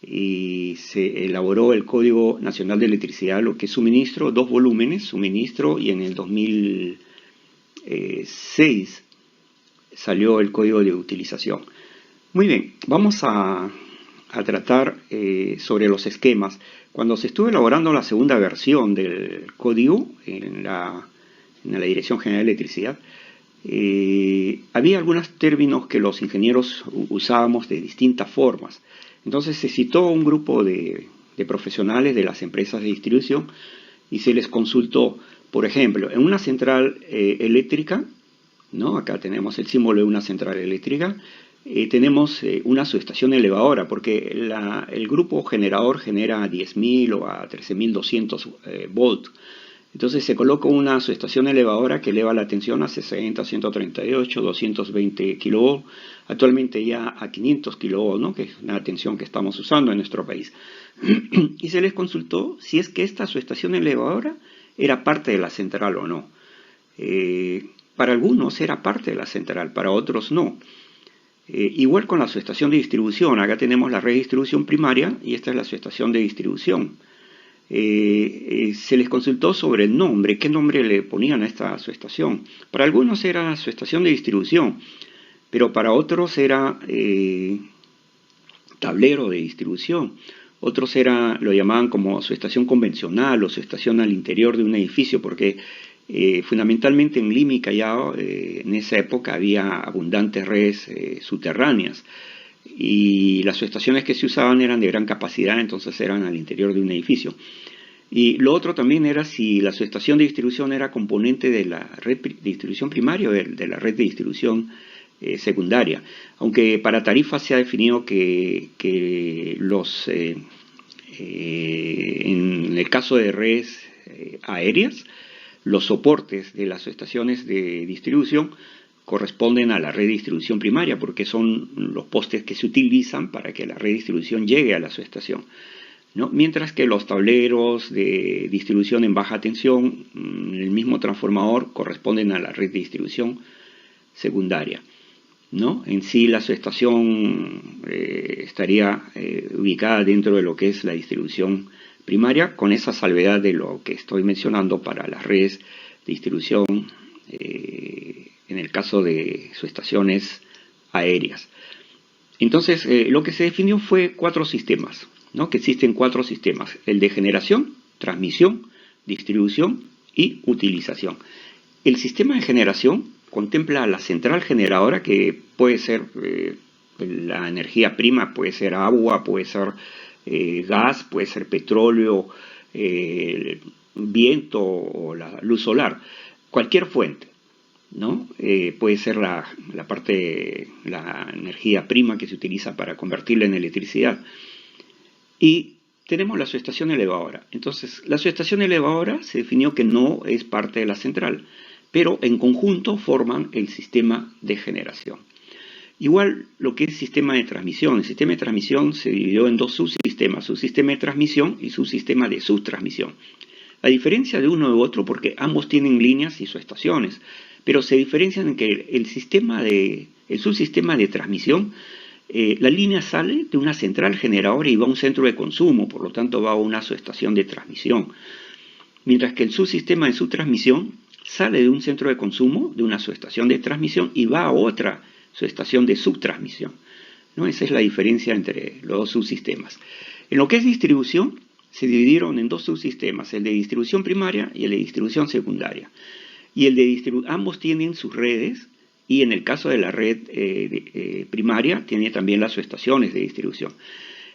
y se elaboró el Código Nacional de Electricidad, lo que es suministro, 2 volúmenes, suministro, y en el 2006 salió el Código de Utilización. Muy bien, vamos a tratar sobre los esquemas. Cuando se estuvo elaborando la segunda versión del código en la Dirección General de Electricidad, había algunos términos que los ingenieros usábamos de distintas formas. Entonces se citó un grupo de profesionales de las empresas de distribución y se les consultó, por ejemplo, en una central eléctrica, ¿no? Acá tenemos el símbolo de una central eléctrica, tenemos una subestación elevadora, porque el grupo generador genera a 10.000 o a 13.200 volts. Entonces se coloca una subestación elevadora que eleva la tensión a 60, 138, 220 kV, actualmente ya a 500 kV, ¿no? Que es una tensión que estamos usando en nuestro país. Y se les consultó si es que esta subestación elevadora era parte de la central o no. Para algunos era parte de la central, para otros no. Igual con la subestación de distribución, acá tenemos la red de distribución primaria y esta es la subestación de distribución. Se les consultó sobre el nombre, qué nombre le ponían a esta subestación. Para algunos era subestación de distribución, pero para otros era tablero de distribución. Otros lo llamaban como subestación convencional o subestación al interior de un edificio, porque fundamentalmente en Lima y Callao en esa época había abundantes redes subterráneas y las subestaciones que se usaban eran de gran capacidad, entonces eran al interior de un edificio. Y lo otro también era si la subestación de distribución era componente de la red de distribución primaria o de la red de distribución secundaria. Aunque para tarifas se ha definido que en el caso de redes aéreas, los soportes de las estaciones de distribución corresponden a la red de distribución primaria porque son los postes que se utilizan para que la red de distribución llegue a la subestación, ¿no? Mientras que los tableros de distribución en baja tensión, el mismo transformador, corresponden a la red de distribución secundaria, ¿no? En sí la subestación estaría ubicada dentro de lo que es la distribución primaria, con esa salvedad de lo que estoy mencionando para las redes de distribución en el caso de subestaciones aéreas. Entonces, lo que se definió fue 4 sistemas, ¿no? Que existen 4 sistemas: el de generación, transmisión, distribución y utilización. El sistema de generación contempla la central generadora, que puede ser la energía prima, puede ser agua, puede ser gas, puede ser petróleo, viento o la luz solar, cualquier fuente, ¿no? Puede ser la energía prima que se utiliza para convertirla en electricidad. Y tenemos la subestación elevadora. Entonces, la subestación elevadora se definió que no es parte de la central, pero en conjunto forman el sistema de generación. Igual lo que es sistema de transmisión. El sistema de transmisión se dividió en dos subsistemas, su sistema de transmisión y su sistema de subtransmisión. La diferencia de uno u otro, porque ambos tienen líneas y subestaciones, pero se diferencian en que el subsistema de transmisión, la línea sale de una central generadora y va a un centro de consumo, por lo tanto va a una subestación de transmisión. Mientras que el subsistema de subtransmisión sale de un centro de consumo, de una subestación de transmisión, y va a otra subestación de subtransmisión, ¿no? Esa es la diferencia entre los dos subsistemas. En lo que es distribución, se dividieron en dos subsistemas, el de distribución primaria y el de distribución secundaria. Y ambos tienen sus redes, y en el caso de la red primaria, tiene también las subestaciones de distribución.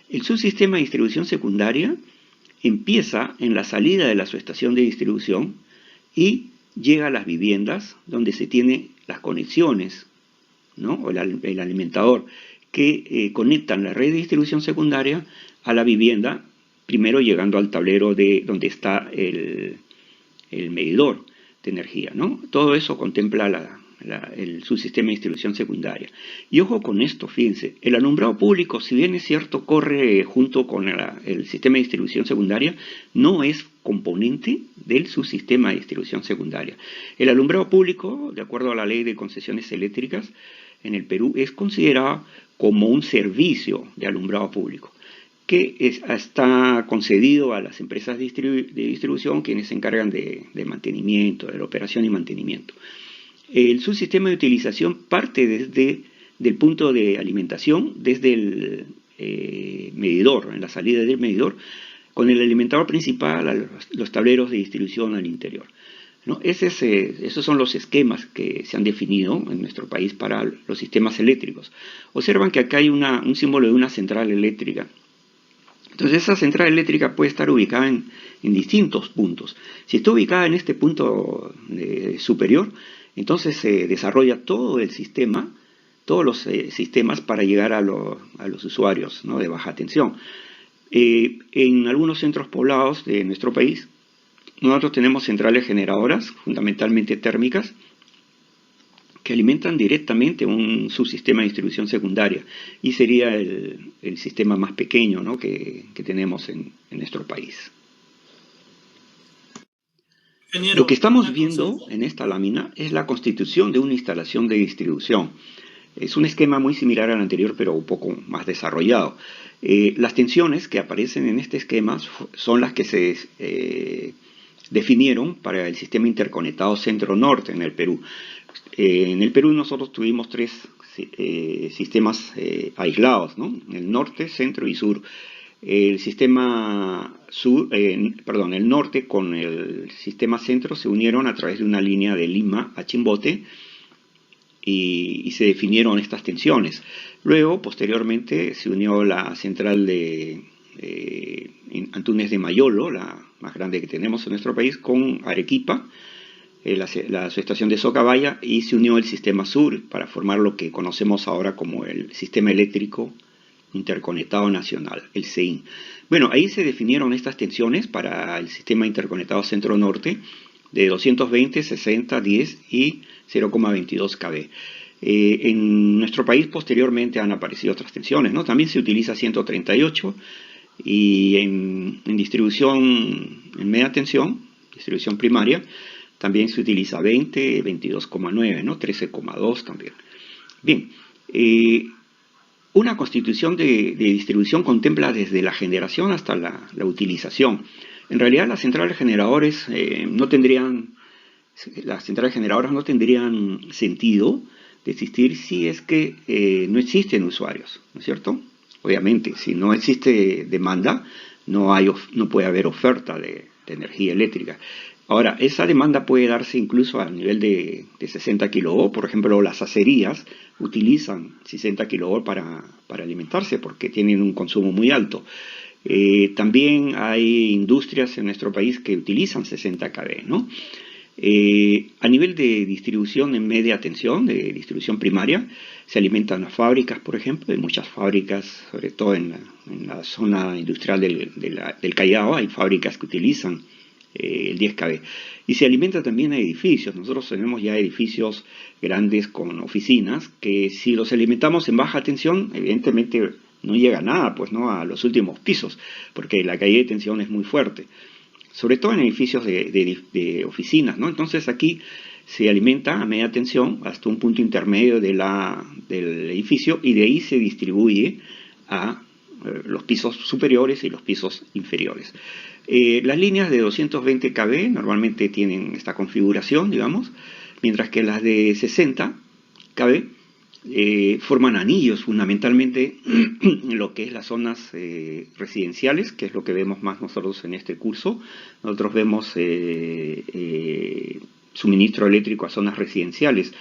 El subsistema de distribución secundaria empieza en la salida de la subestación de distribución y llega a las viviendas donde se tienen las conexiones, ¿no? O el alimentador, que conectan la red de distribución secundaria a la vivienda, primero llegando al tablero de donde está el medidor de energía, ¿no? Todo eso contempla el subsistema de distribución secundaria. Y ojo con esto, fíjense, el alumbrado público, si bien es cierto, corre junto con el sistema de distribución secundaria, no es componente del subsistema de distribución secundaria. El alumbrado público, de acuerdo a la ley de concesiones eléctricas, en el Perú es considerado como un servicio de alumbrado público, que está concedido a las empresas de distribución, quienes se encargan de mantenimiento, de la operación y mantenimiento. El subsistema de utilización parte desde el punto de alimentación, desde el medidor, en la salida del medidor, con el alimentador principal, los tableros de distribución al interior, ¿no? Esos son los esquemas que se han definido en nuestro país para los sistemas eléctricos. Observan que acá hay un símbolo de una central eléctrica. Entonces esa central eléctrica puede estar ubicada en distintos puntos. Si está ubicada en este punto superior, entonces se desarrolla todo el sistema, todos los sistemas para llegar a los usuarios, ¿no?, de baja tensión. En algunos centros poblados de nuestro país, nosotros tenemos centrales generadoras, fundamentalmente térmicas, que alimentan directamente un subsistema de distribución secundaria, y sería el sistema más pequeño, ¿no?, que tenemos en nuestro país. Lo que estamos viendo en esta lámina es la constitución de una instalación de distribución. Es un esquema muy similar al anterior, pero un poco más desarrollado. Las tensiones que aparecen en este esquema son las que se definieron para el sistema interconectado centro-norte en el Perú. En el Perú nosotros tuvimos tres sistemas aislados, ¿no?, el norte, centro y sur. El sistema el norte con el sistema centro se unieron a través de una línea de Lima a Chimbote y se definieron estas tensiones. Luego, posteriormente, se unió la central de Antunes de Mayolo, la más grande que tenemos en nuestro país, con Arequipa, la subestación de Socabaya, y se unió el sistema sur para formar lo que conocemos ahora como el sistema eléctrico interconectado nacional, el SEIN. Bueno, ahí se definieron estas tensiones para el sistema interconectado centro-norte de 220, 60, 10 y 0,22 kV. En nuestro país posteriormente han aparecido otras tensiones, ¿no? También se utiliza 138 y en distribución en media tensión, distribución primaria, también se utiliza 20, 22,9, ¿no? 13,2 también. Bien, una constitución de distribución contempla desde la generación hasta la utilización. En realidad las centrales generadoras no tendrían sentido de existir si es que no existen usuarios, ¿no es cierto? Obviamente, si no existe demanda, no puede haber oferta de energía eléctrica. Ahora, esa demanda puede darse incluso a nivel de 60 kV. Por ejemplo, las acerías utilizan 60 kV para alimentarse porque tienen un consumo muy alto. También hay industrias en nuestro país que utilizan 60 kV, ¿no? A nivel de distribución en media tensión, de distribución primaria, se alimentan las fábricas, por ejemplo. Hay muchas fábricas, sobre todo en la zona industrial del Callao, hay fábricas que utilizan el 10 kb. Y se alimenta también a edificios. Nosotros tenemos ya edificios grandes con oficinas que si los alimentamos en baja tensión, evidentemente no llega nada, pues, ¿no?, a los últimos pisos, porque la caída de tensión es muy fuerte, sobre todo en edificios de oficinas, ¿no? Entonces aquí se alimenta a media tensión hasta un punto intermedio del edificio y de ahí se distribuye a los pisos superiores y los pisos inferiores. Las líneas de 220 kV normalmente tienen esta configuración, digamos, mientras que las de 60 kV forman anillos fundamentalmente en lo que es las zonas residenciales, que es lo que vemos más nosotros en este curso. Nosotros vemos suministro eléctrico a zonas residenciales,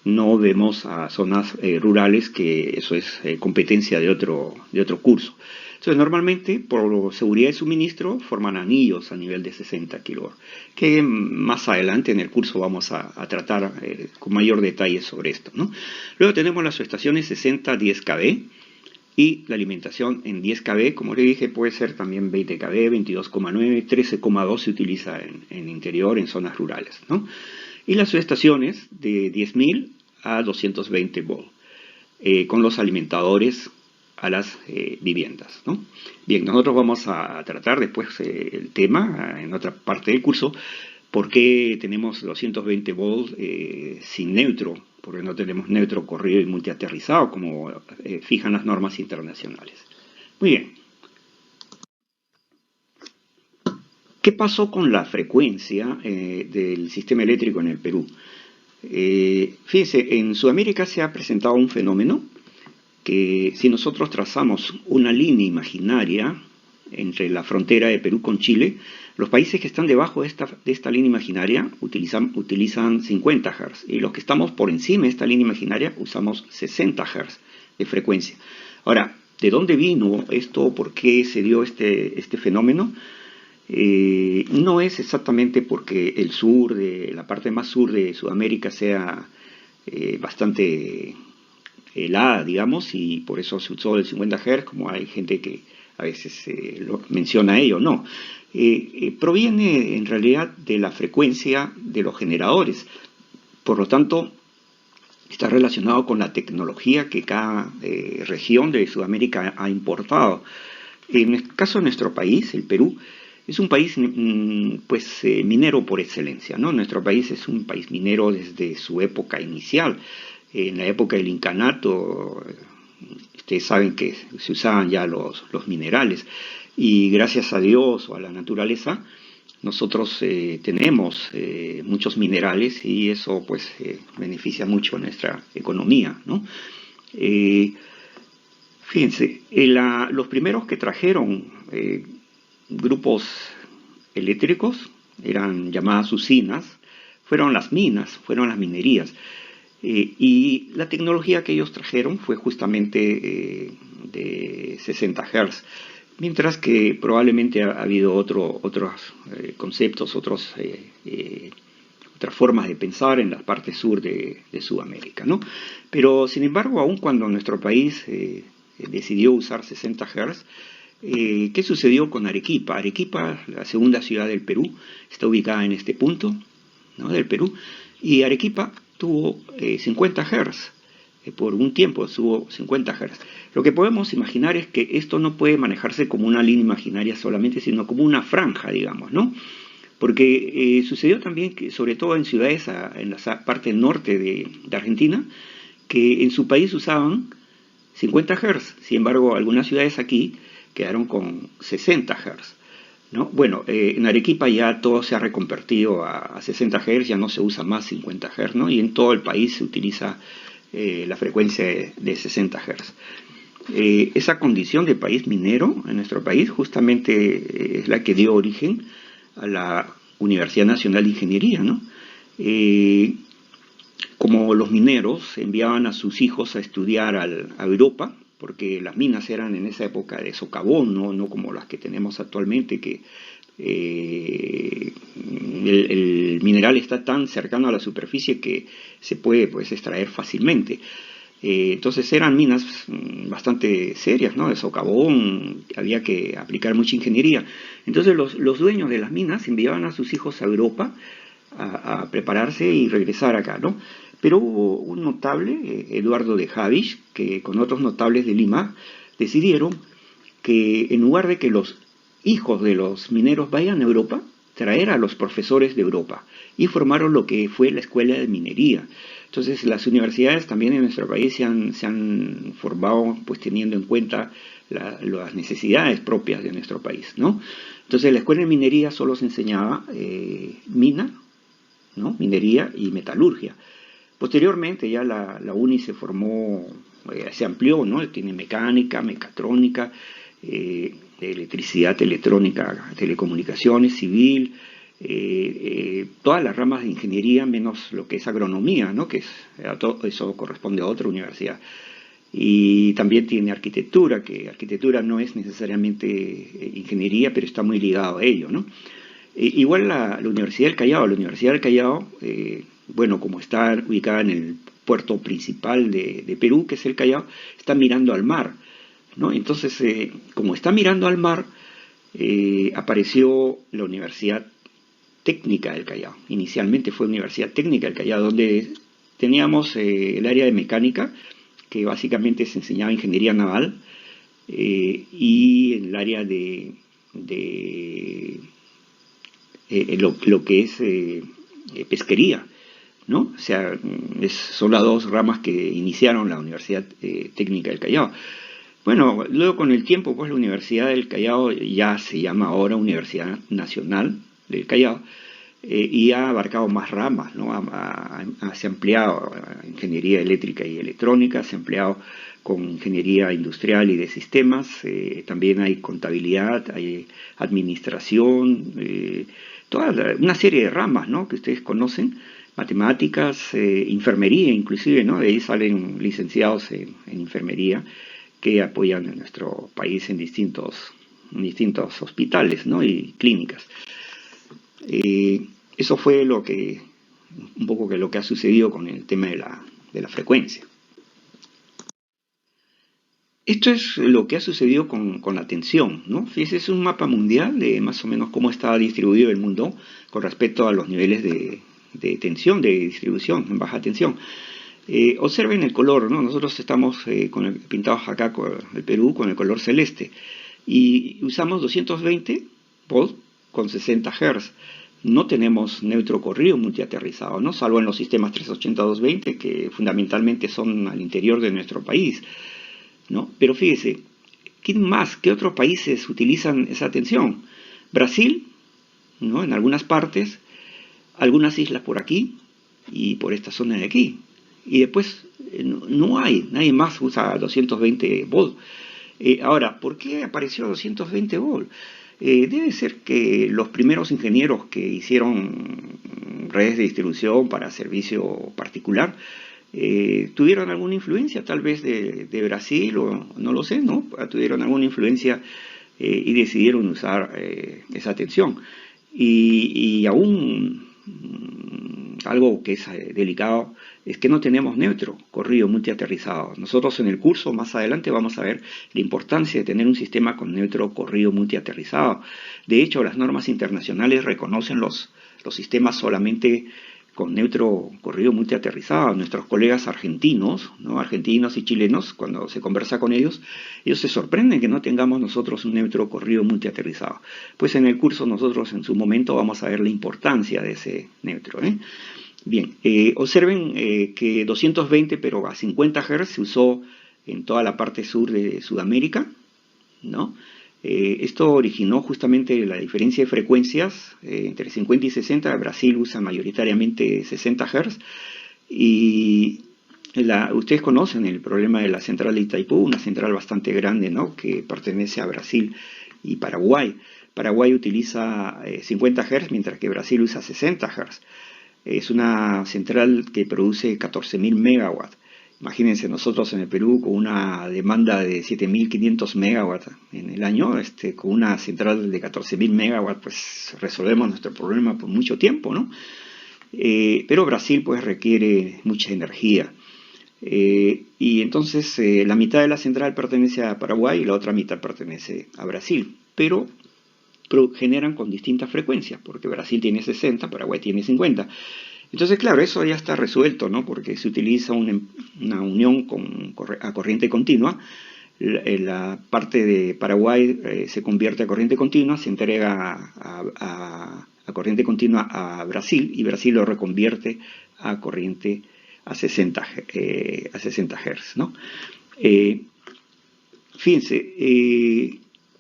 no vemos a zonas rurales, que eso es competencia de otro curso. Entonces, normalmente, por seguridad de suministro, forman anillos a nivel de 60 kV, que más adelante en el curso vamos a tratar con mayor detalle sobre esto, ¿no? Luego tenemos las subestaciones 60-10 kV, y la alimentación en 10 kV, como le dije, puede ser también 20 kV, 22,9, 13,2 se utiliza en interior, en zonas rurales, ¿no? Y las subestaciones de 10.000 a 220 volt, con los alimentadores a las viviendas, ¿no? Bien, nosotros vamos a tratar después el tema en otra parte del curso, por qué tenemos 220 volts sin neutro, porque no tenemos neutro corrido y multiaterrizado como fijan las normas internacionales. Muy bien. ¿Qué pasó con la frecuencia del sistema eléctrico en el Perú? Fíjense, en Sudamérica se ha presentado un fenómeno que si nosotros trazamos una línea imaginaria entre la frontera de Perú con Chile, los países que están debajo de esta línea imaginaria utilizan 50 Hz, y los que estamos por encima de esta línea imaginaria usamos 60 Hz de frecuencia. Ahora, ¿de dónde vino esto? ¿Por qué se dio este fenómeno? No es exactamente porque el sur, la parte más sur de Sudamérica sea bastante helada, digamos, y por eso se usó el 50 Hz, como hay gente que a veces lo menciona ello, no. Proviene en realidad de la frecuencia de los generadores. Por lo tanto, está relacionado con la tecnología que cada región de Sudamérica ha importado. En el caso de nuestro país, el Perú, es un país minero por excelencia, ¿no? Nuestro país es un país minero desde su época inicial. En la época del incanato, ustedes saben que se usaban ya los minerales, y gracias a Dios o a la naturaleza, nosotros tenemos muchos minerales, y eso pues beneficia mucho a nuestra economía, ¿no? Fíjense, los primeros que trajeron grupos eléctricos, eran llamadas usinas, fueron las minas, fueron las minerías. Y la tecnología que ellos trajeron fue justamente de 60 Hz, mientras que probablemente ha habido otros conceptos, otras formas de pensar en la parte sur de Sudamérica, ¿no? Pero sin embargo, aun cuando nuestro país decidió usar 60 Hz, ¿qué sucedió con Arequipa? Arequipa, la segunda ciudad del Perú, está ubicada en este punto, ¿no?, del Perú, y Arequipa tuvo 50 Hz, por un tiempo tuvo 50 Hz. Lo que podemos imaginar es que esto no puede manejarse como una línea imaginaria solamente, sino como una franja, digamos, ¿no? Porque sucedió también que, sobre todo en ciudades en la parte norte de Argentina, que en su país usaban 50 Hz, sin embargo algunas ciudades aquí quedaron con 60 Hz, ¿no? Bueno, en Arequipa ya todo se ha reconvertido a 60 Hz, ya no se usa más 50 Hz, ¿no? Y en todo el país se utiliza la frecuencia de 60 Hz. Esa condición de país minero en nuestro país justamente es la que dio origen a la Universidad Nacional de Ingeniería, ¿no? Como los mineros enviaban a sus hijos a estudiar a Europa, porque las minas eran en esa época de socavón, no como las que tenemos actualmente, que el mineral está tan cercano a la superficie que se puede pues extraer fácilmente. Entonces eran minas bastante serias, ¿no? De socavón, había que aplicar mucha ingeniería. Entonces los dueños de las minas enviaban a sus hijos a Europa a prepararse y regresar acá, ¿no? Pero hubo un notable, Eduardo de Havish, que con otros notables de Lima decidieron que en lugar de que los hijos de los mineros vayan a Europa, traer a los profesores de Europa, y formaron lo que fue la Escuela de Minería. Entonces las universidades también en nuestro país se han formado pues teniendo en cuenta las necesidades propias de nuestro país, ¿no? Entonces la Escuela de Minería solo se enseñaba mina, ¿no? Minería y metalurgia. Posteriormente ya la UNI se formó, se amplió, ¿no? Tiene mecánica, mecatrónica, electricidad, electrónica, telecomunicaciones, civil, todas las ramas de ingeniería menos lo que es agronomía, ¿no? Que eso corresponde a otra universidad. Y también tiene arquitectura, que arquitectura no es necesariamente ingeniería, pero está muy ligado a ello, ¿no? Igual la Universidad del Callao, bueno, como está ubicada en el puerto principal de Perú, que es el Callao, está mirando al mar, ¿no? Entonces, como está mirando al mar, apareció la Universidad Técnica del Callao. Inicialmente fue Universidad Técnica del Callao, donde teníamos el área de mecánica, que básicamente se enseñaba ingeniería naval, y el área de lo que es pesquería, ¿no? O sea, son las dos ramas que iniciaron la Universidad Técnica del Callao. Bueno, luego con el tiempo, pues la Universidad del Callao ya se llama ahora Universidad Nacional del Callao, y ha abarcado más ramas, ¿no? Se ha ampliado ingeniería eléctrica y electrónica, se ha ampliado con ingeniería industrial y de sistemas, también hay contabilidad, hay administración, toda una serie de ramas, ¿no? Que ustedes conocen, matemáticas, enfermería inclusive, ¿no? De ahí salen licenciados en enfermería que apoyan en nuestro país en distintos hospitales, ¿no? Y clínicas. Eso fue un poco lo que ha sucedido con el tema de la frecuencia. Esto es lo que ha sucedido con la tensión, ¿no? Fíjense, es un mapa mundial de más o menos cómo está distribuido el mundo con respecto a los niveles de tensión, de distribución en baja tensión. Observen el color, ¿no? Nosotros estamos pintados acá con el Perú con el color celeste y usamos 220 volts con 60 Hz. No tenemos neutro corrido multiaterrizado, ¿no? Salvo en los sistemas 380-220 que fundamentalmente son al interior de nuestro país, ¿no? Pero fíjese, ¿qué otros países utilizan esa tensión? Brasil, ¿no? En algunas partes, algunas islas por aquí y por esta zona de aquí. Y después nadie más usa 220 volts. Ahora, ¿por qué apareció 220 volts? Debe ser que los primeros ingenieros que hicieron redes de distribución para servicio particular tuvieron alguna influencia tal vez de Brasil o no lo sé, ¿no? Tuvieron alguna influencia y decidieron usar esa tensión. Y aún algo que es delicado es que no tenemos neutro corrido multiaterrizado. Nosotros en el curso más adelante vamos a ver la importancia de tener un sistema con neutro corrido multiaterrizado. De hecho, las normas internacionales reconocen los sistemas solamente con neutro corrido multiaterrizado. Nuestros colegas argentinos, ¿no? Argentinos y chilenos, cuando se conversa con ellos se sorprenden que no tengamos nosotros un neutro corrido multiaterrizado. Pues en el curso nosotros en su momento vamos a ver la importancia de ese neutro, ¿eh? Bien, observen que 220 pero a 50 Hz se usó en toda la parte sur de Sudamérica, ¿no? Esto originó justamente la diferencia de frecuencias entre 50 y 60. Brasil usa mayoritariamente 60 Hz y ustedes conocen el problema de la central de Itaipú, una central bastante grande, ¿no? Que pertenece a Brasil y Paraguay. Paraguay utiliza 50 Hz mientras que Brasil usa 60 Hz. Es una central que produce 14.000 megawatts. Imagínense nosotros en el Perú con una demanda de 7.500 megawatts en el año, con una central de 14.000 megawatts, pues resolvemos nuestro problema por mucho tiempo, ¿no? Pero Brasil pues requiere mucha energía. Y entonces la mitad de la central pertenece a Paraguay y la otra mitad pertenece a Brasil, pero generan con distintas frecuencias, porque Brasil tiene 60, Paraguay tiene 50. Entonces, claro, eso ya está resuelto, ¿no? Porque se utiliza una unión a corriente continua. La parte de Paraguay se convierte a corriente continua, se entrega a corriente continua a Brasil y Brasil lo reconvierte a corriente a 60 Hz, ¿no? Fíjense,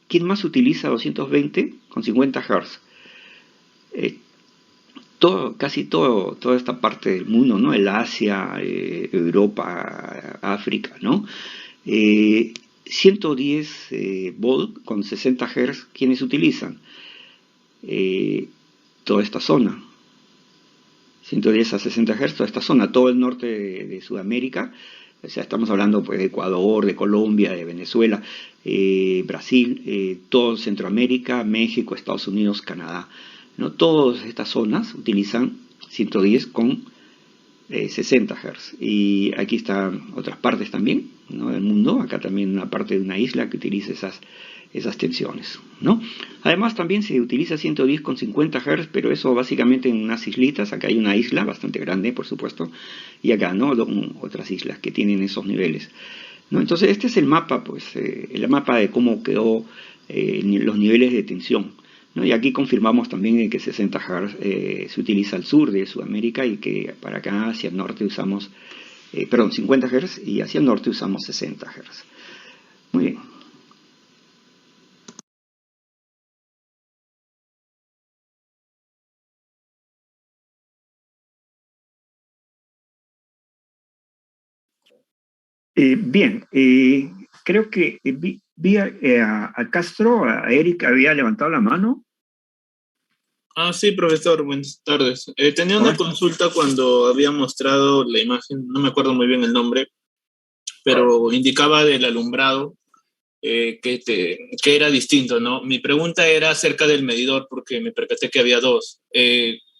¿quién más utiliza 220 con 50 Hz? Casi toda esta parte del mundo, ¿no? El Asia, Europa, África, ¿no? 110 volt con 60 Hz, ¿quiénes utilizan? Toda esta zona. 110 a 60 Hz, toda esta zona, todo el norte de Sudamérica. O sea, estamos hablando pues, de Ecuador, de Colombia, de Venezuela, Brasil, todo Centroamérica, México, Estados Unidos, Canadá, ¿no? Todas estas zonas utilizan 110 con 60 Hz. Y aquí están otras partes también, ¿no? Del mundo. Acá también una parte de una isla que utiliza esas tensiones, ¿no? Además también se utiliza 110 con 50 Hz, pero eso básicamente en unas islitas. Acá hay una isla bastante grande, por supuesto, y acá, ¿no? Otras islas que tienen esos niveles, ¿no? Entonces este es el mapa, pues, el mapa de cómo quedó los niveles de tensión, ¿no? Y aquí confirmamos también que 60 Hz se utiliza al sur de Sudamérica y que para acá hacia el norte usamos, 50 Hz y hacia el norte usamos 60 Hz. Muy bien. Bien, creo que vi a Castro, a Eric había levantado la mano. Sí, profesor, buenas tardes. Tenía una consulta cuando había mostrado la imagen, no me acuerdo muy bien el nombre, pero indicaba del alumbrado que era distinto, ¿no? Mi pregunta era acerca del medidor, porque me percaté que había dos.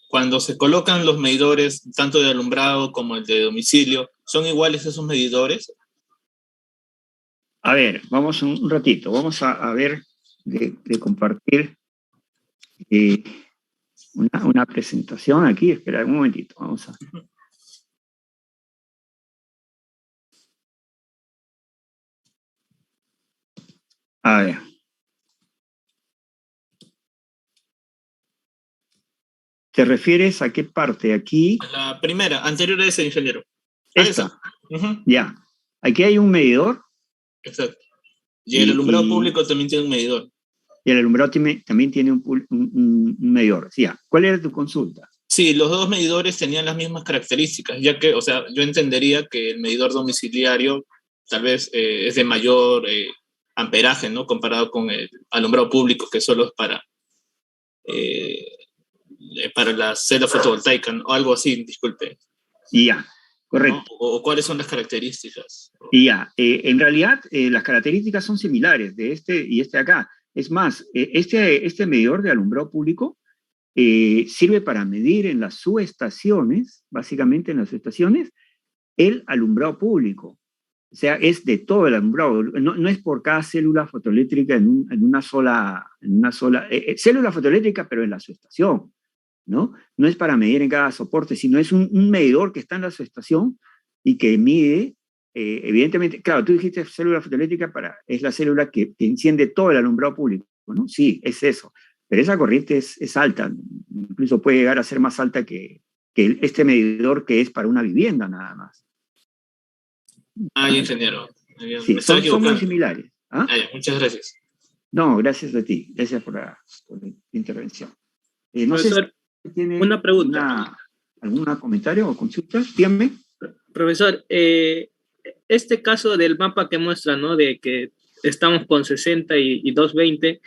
Cuando se colocan los medidores, tanto de alumbrado como el de domicilio, ¿son iguales esos medidores? A ver, vamos un ratito, vamos a ver de compartir una presentación aquí. Espera un momentito, vamos a... A ver. ¿Te refieres a qué parte? Aquí. La primera, anterior a ese, ingeniero. Esta. Ya. Aquí hay un medidor. Exacto. Y el alumbrado público también tiene un medidor. Y el alumbrado también tiene un medidor. Sí, ya. ¿Cuál era tu consulta? Sí, los dos medidores tenían las mismas características, ya que, o sea, yo entendería que el medidor domiciliario tal vez es de mayor amperaje, ¿no? Comparado con el alumbrado público, que solo es para la celda fotovoltaica, ¿no? O algo así, disculpe. Ya, correcto. ¿No? ¿O cuáles son las características? Ya, en realidad las características son similares de este y este acá. Es más, este medidor de alumbrado público sirve para medir en las subestaciones, básicamente en las subestaciones, el alumbrado público. O sea, es de todo el alumbrado. No es por cada célula fotoeléctrica en una sola célula fotoeléctrica, pero en la subestación, ¿no? No es para medir en cada soporte, sino es un medidor que está en la subestación y que mide, evidentemente, claro, tú dijiste célula fotoeléctrica, es la célula que enciende todo el alumbrado público, ¿no? Sí, es eso. Pero esa corriente es alta, incluso puede llegar a ser más alta que este medidor que es para una vivienda nada más. Ingeniero. Sí, son muy similares. ¿Ah? Muchas gracias. No, gracias a ti. Gracias por la intervención. No profesor, sé si tiene una pregunta. ¿Algún comentario o consulta? Dígame. Profesor, este caso del mapa que muestra, ¿no? De que estamos con 60 y 220,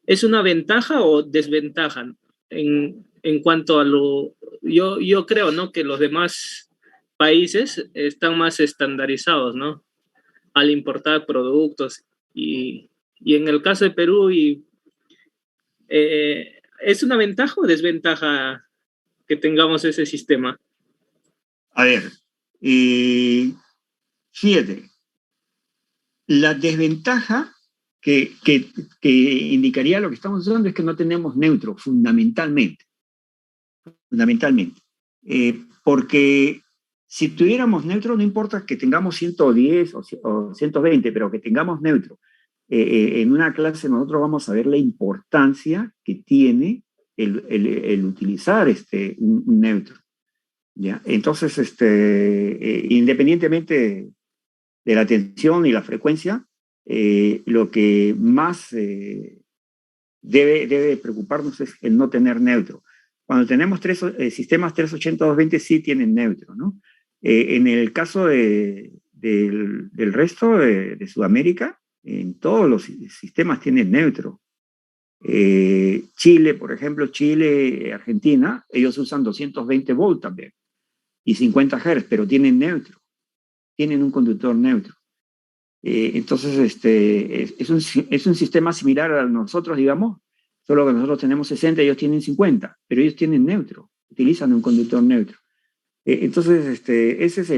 ¿es una ventaja o desventaja en cuanto a lo... Yo creo, ¿no? Que los demás países están más estandarizados, ¿no? Al importar productos y en el caso de Perú ¿es una ventaja o desventaja que tengamos ese sistema? A ver, fíjate, la desventaja que indicaría lo que estamos usando es que no tenemos neutro, fundamentalmente. Porque si tuviéramos neutro, no importa que tengamos 110 o 120, pero que tengamos neutro. En una clase nosotros vamos a ver la importancia que tiene el utilizar un neutro. ¿Ya? Entonces, independientemente de la tensión y la frecuencia, lo que más debe preocuparnos es el no tener neutro. Cuando tenemos sistemas 380-220 sí tienen neutro, ¿no? En el caso del resto de Sudamérica, en todos los sistemas tienen neutro. Chile, por ejemplo, Chile, Argentina, ellos usan 220 volt también y 50 Hz, pero tienen neutro, tienen un conductor neutro. Entonces, es un sistema similar a nosotros, digamos, solo que nosotros tenemos 60, ellos tienen 50, pero ellos tienen neutro, utilizan un conductor neutro. Entonces, ese es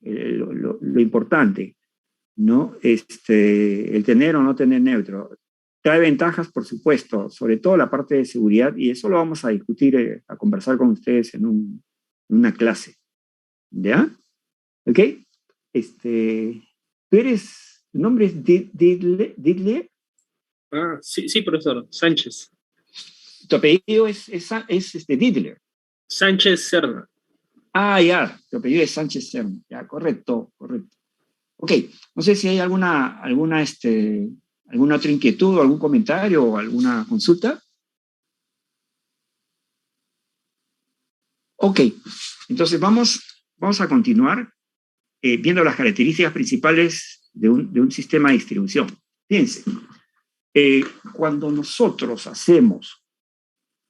lo importante, ¿no? El tener o no tener neutro. Trae ventajas, por supuesto, sobre todo la parte de seguridad, y eso lo vamos a discutir, a conversar con ustedes en una clase. ¿Ya? ¿Ok? ¿Tu nombre es Didle? Ah, sí, profesor. Sánchez. Tu apellido es Didler. Sánchez Serna. Ah, ya, tu apellido es Sánchez Serna. Ya, correcto. Ok, no sé si hay alguna otra inquietud, o algún comentario o alguna consulta. Ok, entonces vamos a continuar viendo las características principales de un sistema de distribución. Fíjense, cuando nosotros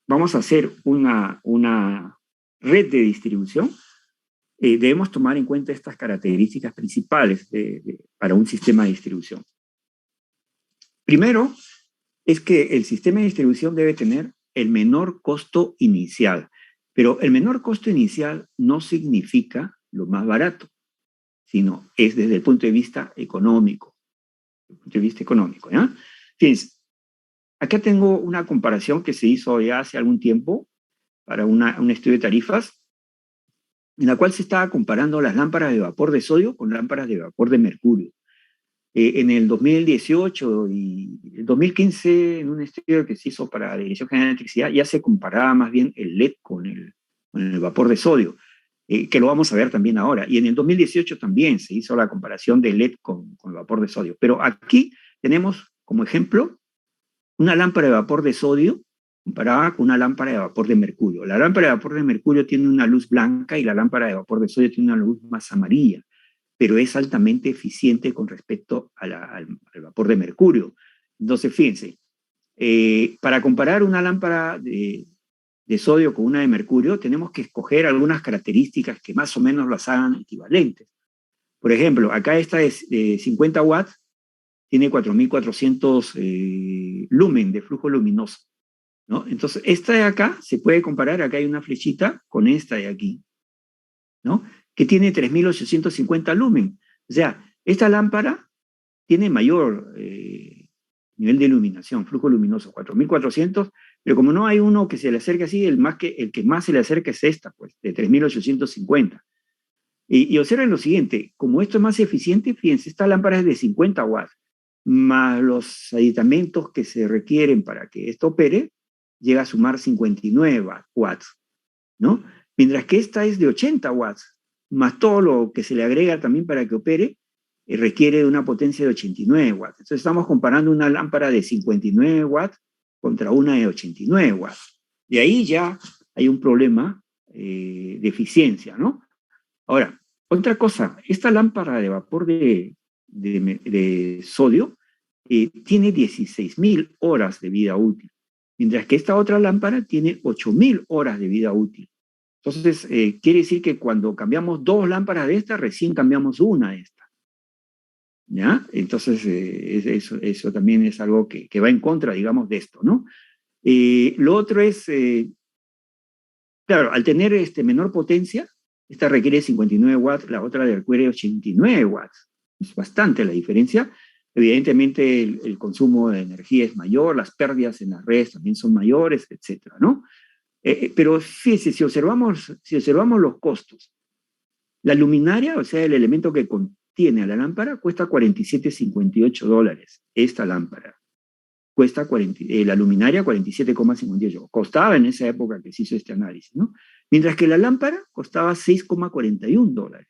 vamos a hacer una red de distribución, debemos tomar en cuenta estas características principales para un sistema de distribución. Primero, es que el sistema de distribución debe tener el menor costo inicial, pero el menor costo inicial no significa lo más barato, sino es desde el punto de vista económico. ¿Ya? Fíjense, acá tengo una comparación que se hizo ya hace algún tiempo para un estudio de tarifas, en la cual se estaba comparando las lámparas de vapor de sodio con lámparas de vapor de mercurio. En el 2018 y el 2015, en un estudio que se hizo para la Dirección General de Electricidad, ya se comparaba más bien el LED con el vapor de sodio, que lo vamos a ver también ahora. Y en el 2018 también se hizo la comparación de LED con el vapor de sodio. Pero aquí tenemos como ejemplo una lámpara de vapor de sodio comparada con una lámpara de vapor de mercurio. La lámpara de vapor de mercurio tiene una luz blanca y la lámpara de vapor de sodio tiene una luz más amarilla, pero es altamente eficiente con respecto al vapor de mercurio. Entonces, fíjense, para comparar una lámpara de sodio con una de mercurio, tenemos que escoger algunas características que más o menos las hagan equivalentes. Por ejemplo, acá esta de 50 watts tiene 4.400 lumen de flujo luminoso, ¿no? Entonces, esta de acá se puede comparar, acá hay una flechita con esta de aquí, ¿no? Que tiene 3.850 lumen. O sea, esta lámpara tiene mayor nivel de iluminación, flujo luminoso, 4.400, pero como no hay uno que se le acerque así, el que más se le acerca es esta, pues, de 3.850. Y observen lo siguiente, como esto es más eficiente, fíjense, esta lámpara es de 50 watts, más los aditamentos que se requieren para que esto opere, llega a sumar 59 watts, ¿no? Mientras que esta es de 80 watts, más todo lo que se le agrega también para que opere, requiere de una potencia de 89 watts. Entonces estamos comparando una lámpara de 59 watts contra una de 89 watts. De ahí ya hay un problema de eficiencia, ¿no? Ahora, otra cosa, esta lámpara de vapor de sodio tiene 16.000 horas de vida útil, mientras que esta otra lámpara tiene 8.000 horas de vida útil. Entonces, quiere decir que cuando cambiamos dos lámparas de esta, recién cambiamos una de esta. ¿Ya? Entonces, eso también es algo que va en contra, digamos, de esto, ¿no? Lo otro es, claro, al tener menor potencia, Esta requiere 59 watts, la otra requiere 89 watts. Es bastante la diferencia. Evidentemente el consumo de energía es mayor, las pérdidas en las redes también son mayores, etcétera, ¿no? Pero fíjense, si observamos los costos, la luminaria, o sea, el elemento que contiene a la lámpara, cuesta $47.58. Esta lámpara cuesta la luminaria 47,58. Costaba en esa época que se hizo este análisis, ¿no? Mientras que la lámpara costaba $6,41.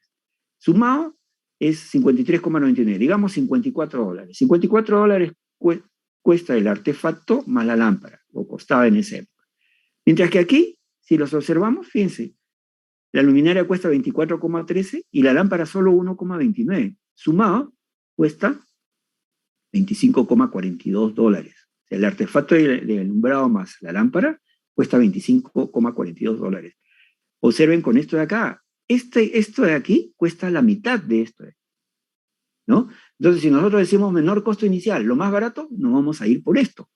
Sumado es 53,99, digamos $54. $54 cuesta el artefacto más la lámpara, o costaba en esa época. Mientras que aquí, si los observamos, fíjense, la luminaria cuesta 24,13 y la lámpara solo 1,29. Sumado, cuesta $25,42. O sea, el artefacto de alumbrado más la lámpara cuesta $25,42. Observen con esto de acá. Esto de aquí cuesta la mitad de esto, ¿no? Entonces, si nosotros decimos menor costo inicial, lo más barato, no vamos a ir por esto.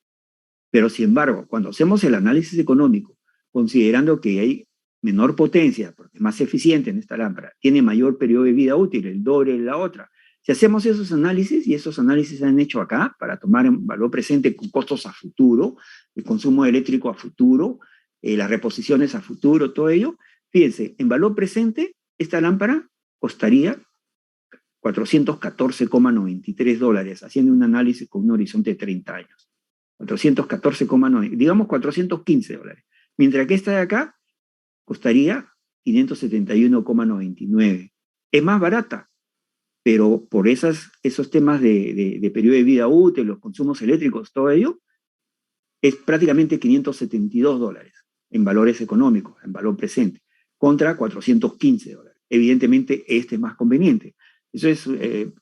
Pero, sin embargo, cuando hacemos el análisis económico, considerando que hay menor potencia, porque es más eficiente en esta lámpara, tiene mayor periodo de vida útil, el doble de la otra. Si hacemos esos análisis, y esos análisis se han hecho acá, para tomar en valor presente con costos a futuro, el consumo eléctrico a futuro, las reposiciones a futuro, todo ello, fíjense, en valor presente, esta lámpara costaría $414,93, haciendo un análisis con un horizonte de 30 años. 414,9, digamos $415. Mientras que esta de acá costaría $571,99. Es más barata, pero por esos temas de periodo de vida útil, los consumos eléctricos, todo ello, es prácticamente $572 en valores económicos, en valor presente, contra $415. Evidentemente, este es más conveniente. Eso es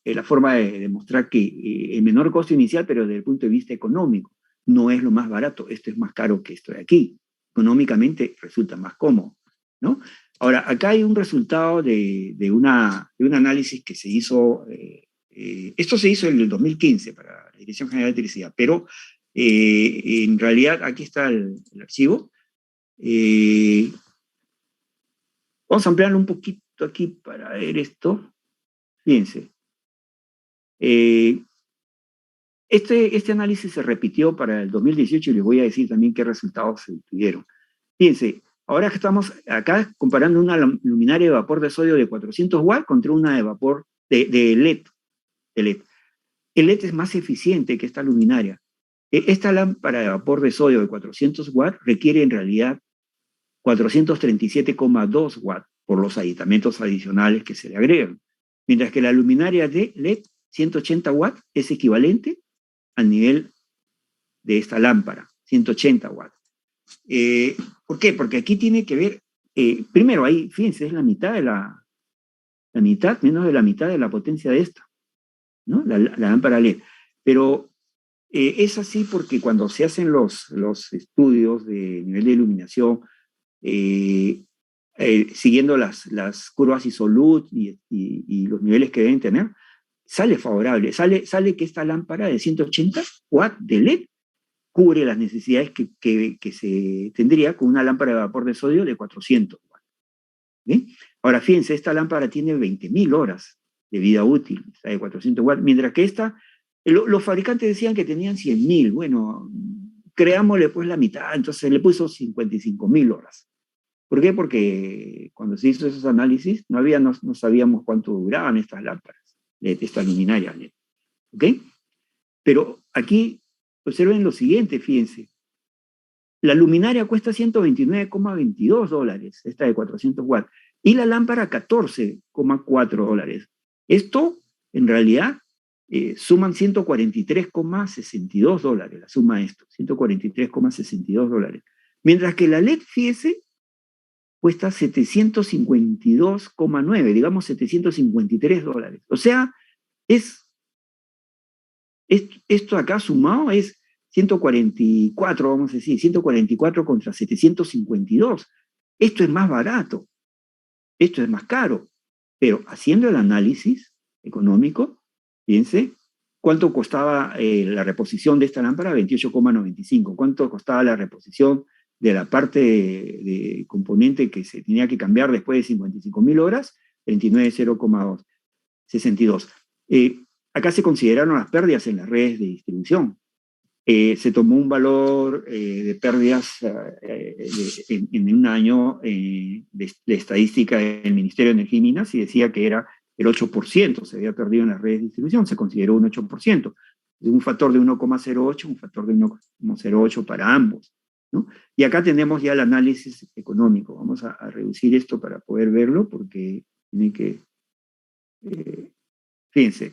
la forma de demostrar que el menor costo inicial, pero desde el punto de vista económico, no es lo más barato. Esto es más caro que esto de aquí. Económicamente resulta más cómodo, ¿no? Ahora, acá hay un resultado de un análisis que se hizo, esto se hizo en el 2015 para la Dirección General de Electricidad, pero en realidad aquí está el archivo. Vamos a ampliarlo un poquito aquí para ver esto. Fíjense. Este análisis se repitió para el 2018 y les voy a decir también qué resultados se obtuvieron. Fíjense, ahora que estamos acá comparando una luminaria de vapor de sodio de 400 watts contra una de vapor de LED. El LED es más eficiente que esta luminaria. Esta lámpara de vapor de sodio de 400 watts requiere en realidad 437,2 watts por los aditamentos adicionales que se le agregan. Mientras que la luminaria de LED 180 watts es equivalente al nivel de esta lámpara, 180 watts. ¿Por qué? Porque aquí tiene que ver, primero ahí, fíjense, es la mitad menos de la mitad de la potencia de esta, ¿no? La lámpara LED. Pero es así porque cuando se hacen los estudios de nivel de iluminación, siguiendo las curvas ISOLUT y los niveles que deben tener, sale favorable, sale que esta lámpara de 180 watts de LED cubre las necesidades que se tendría con una lámpara de vapor de sodio de 400 watts. ¿Bien? Ahora, fíjense, esta lámpara tiene 20.000 horas de vida útil, esta de 400 watts, mientras que esta, los fabricantes decían que tenían 100.000, bueno, creámosle pues la mitad, entonces le puso 55.000 horas. ¿Por qué? Porque cuando se hizo esos análisis no sabíamos cuánto duraban estas lámparas, esta luminaria LED. ¿Ok? Pero aquí observen lo siguiente, fíjense. La luminaria cuesta $129,22, esta de 400 watts, y la lámpara $14,4. Esto, en realidad, suman $143,62, la suma de esto, $143,62. Mientras que la LED, fíjense, cuesta $752,9, digamos $753. O sea, esto acá sumado es 144, vamos a decir, 144 contra 752. Esto es más barato, esto es más caro, pero haciendo el análisis económico, fíjense, ¿cuánto costaba la reposición de esta lámpara? 28,95. ¿Cuánto costaba la reposición de la parte de componente que se tenía que cambiar después de 55.000 horas, 29,062. Acá se consideraron las pérdidas en las redes de distribución. Se tomó un valor de pérdidas en un año de estadística del Ministerio de Energía y Minas y decía que era el 8%, se había perdido en las redes de distribución, se consideró un 8%. Un factor de 1,08, un factor de 1,08 para ambos, ¿no? Y acá tenemos ya el análisis económico. Vamos a reducir esto para poder verlo, porque tiene que... fíjense,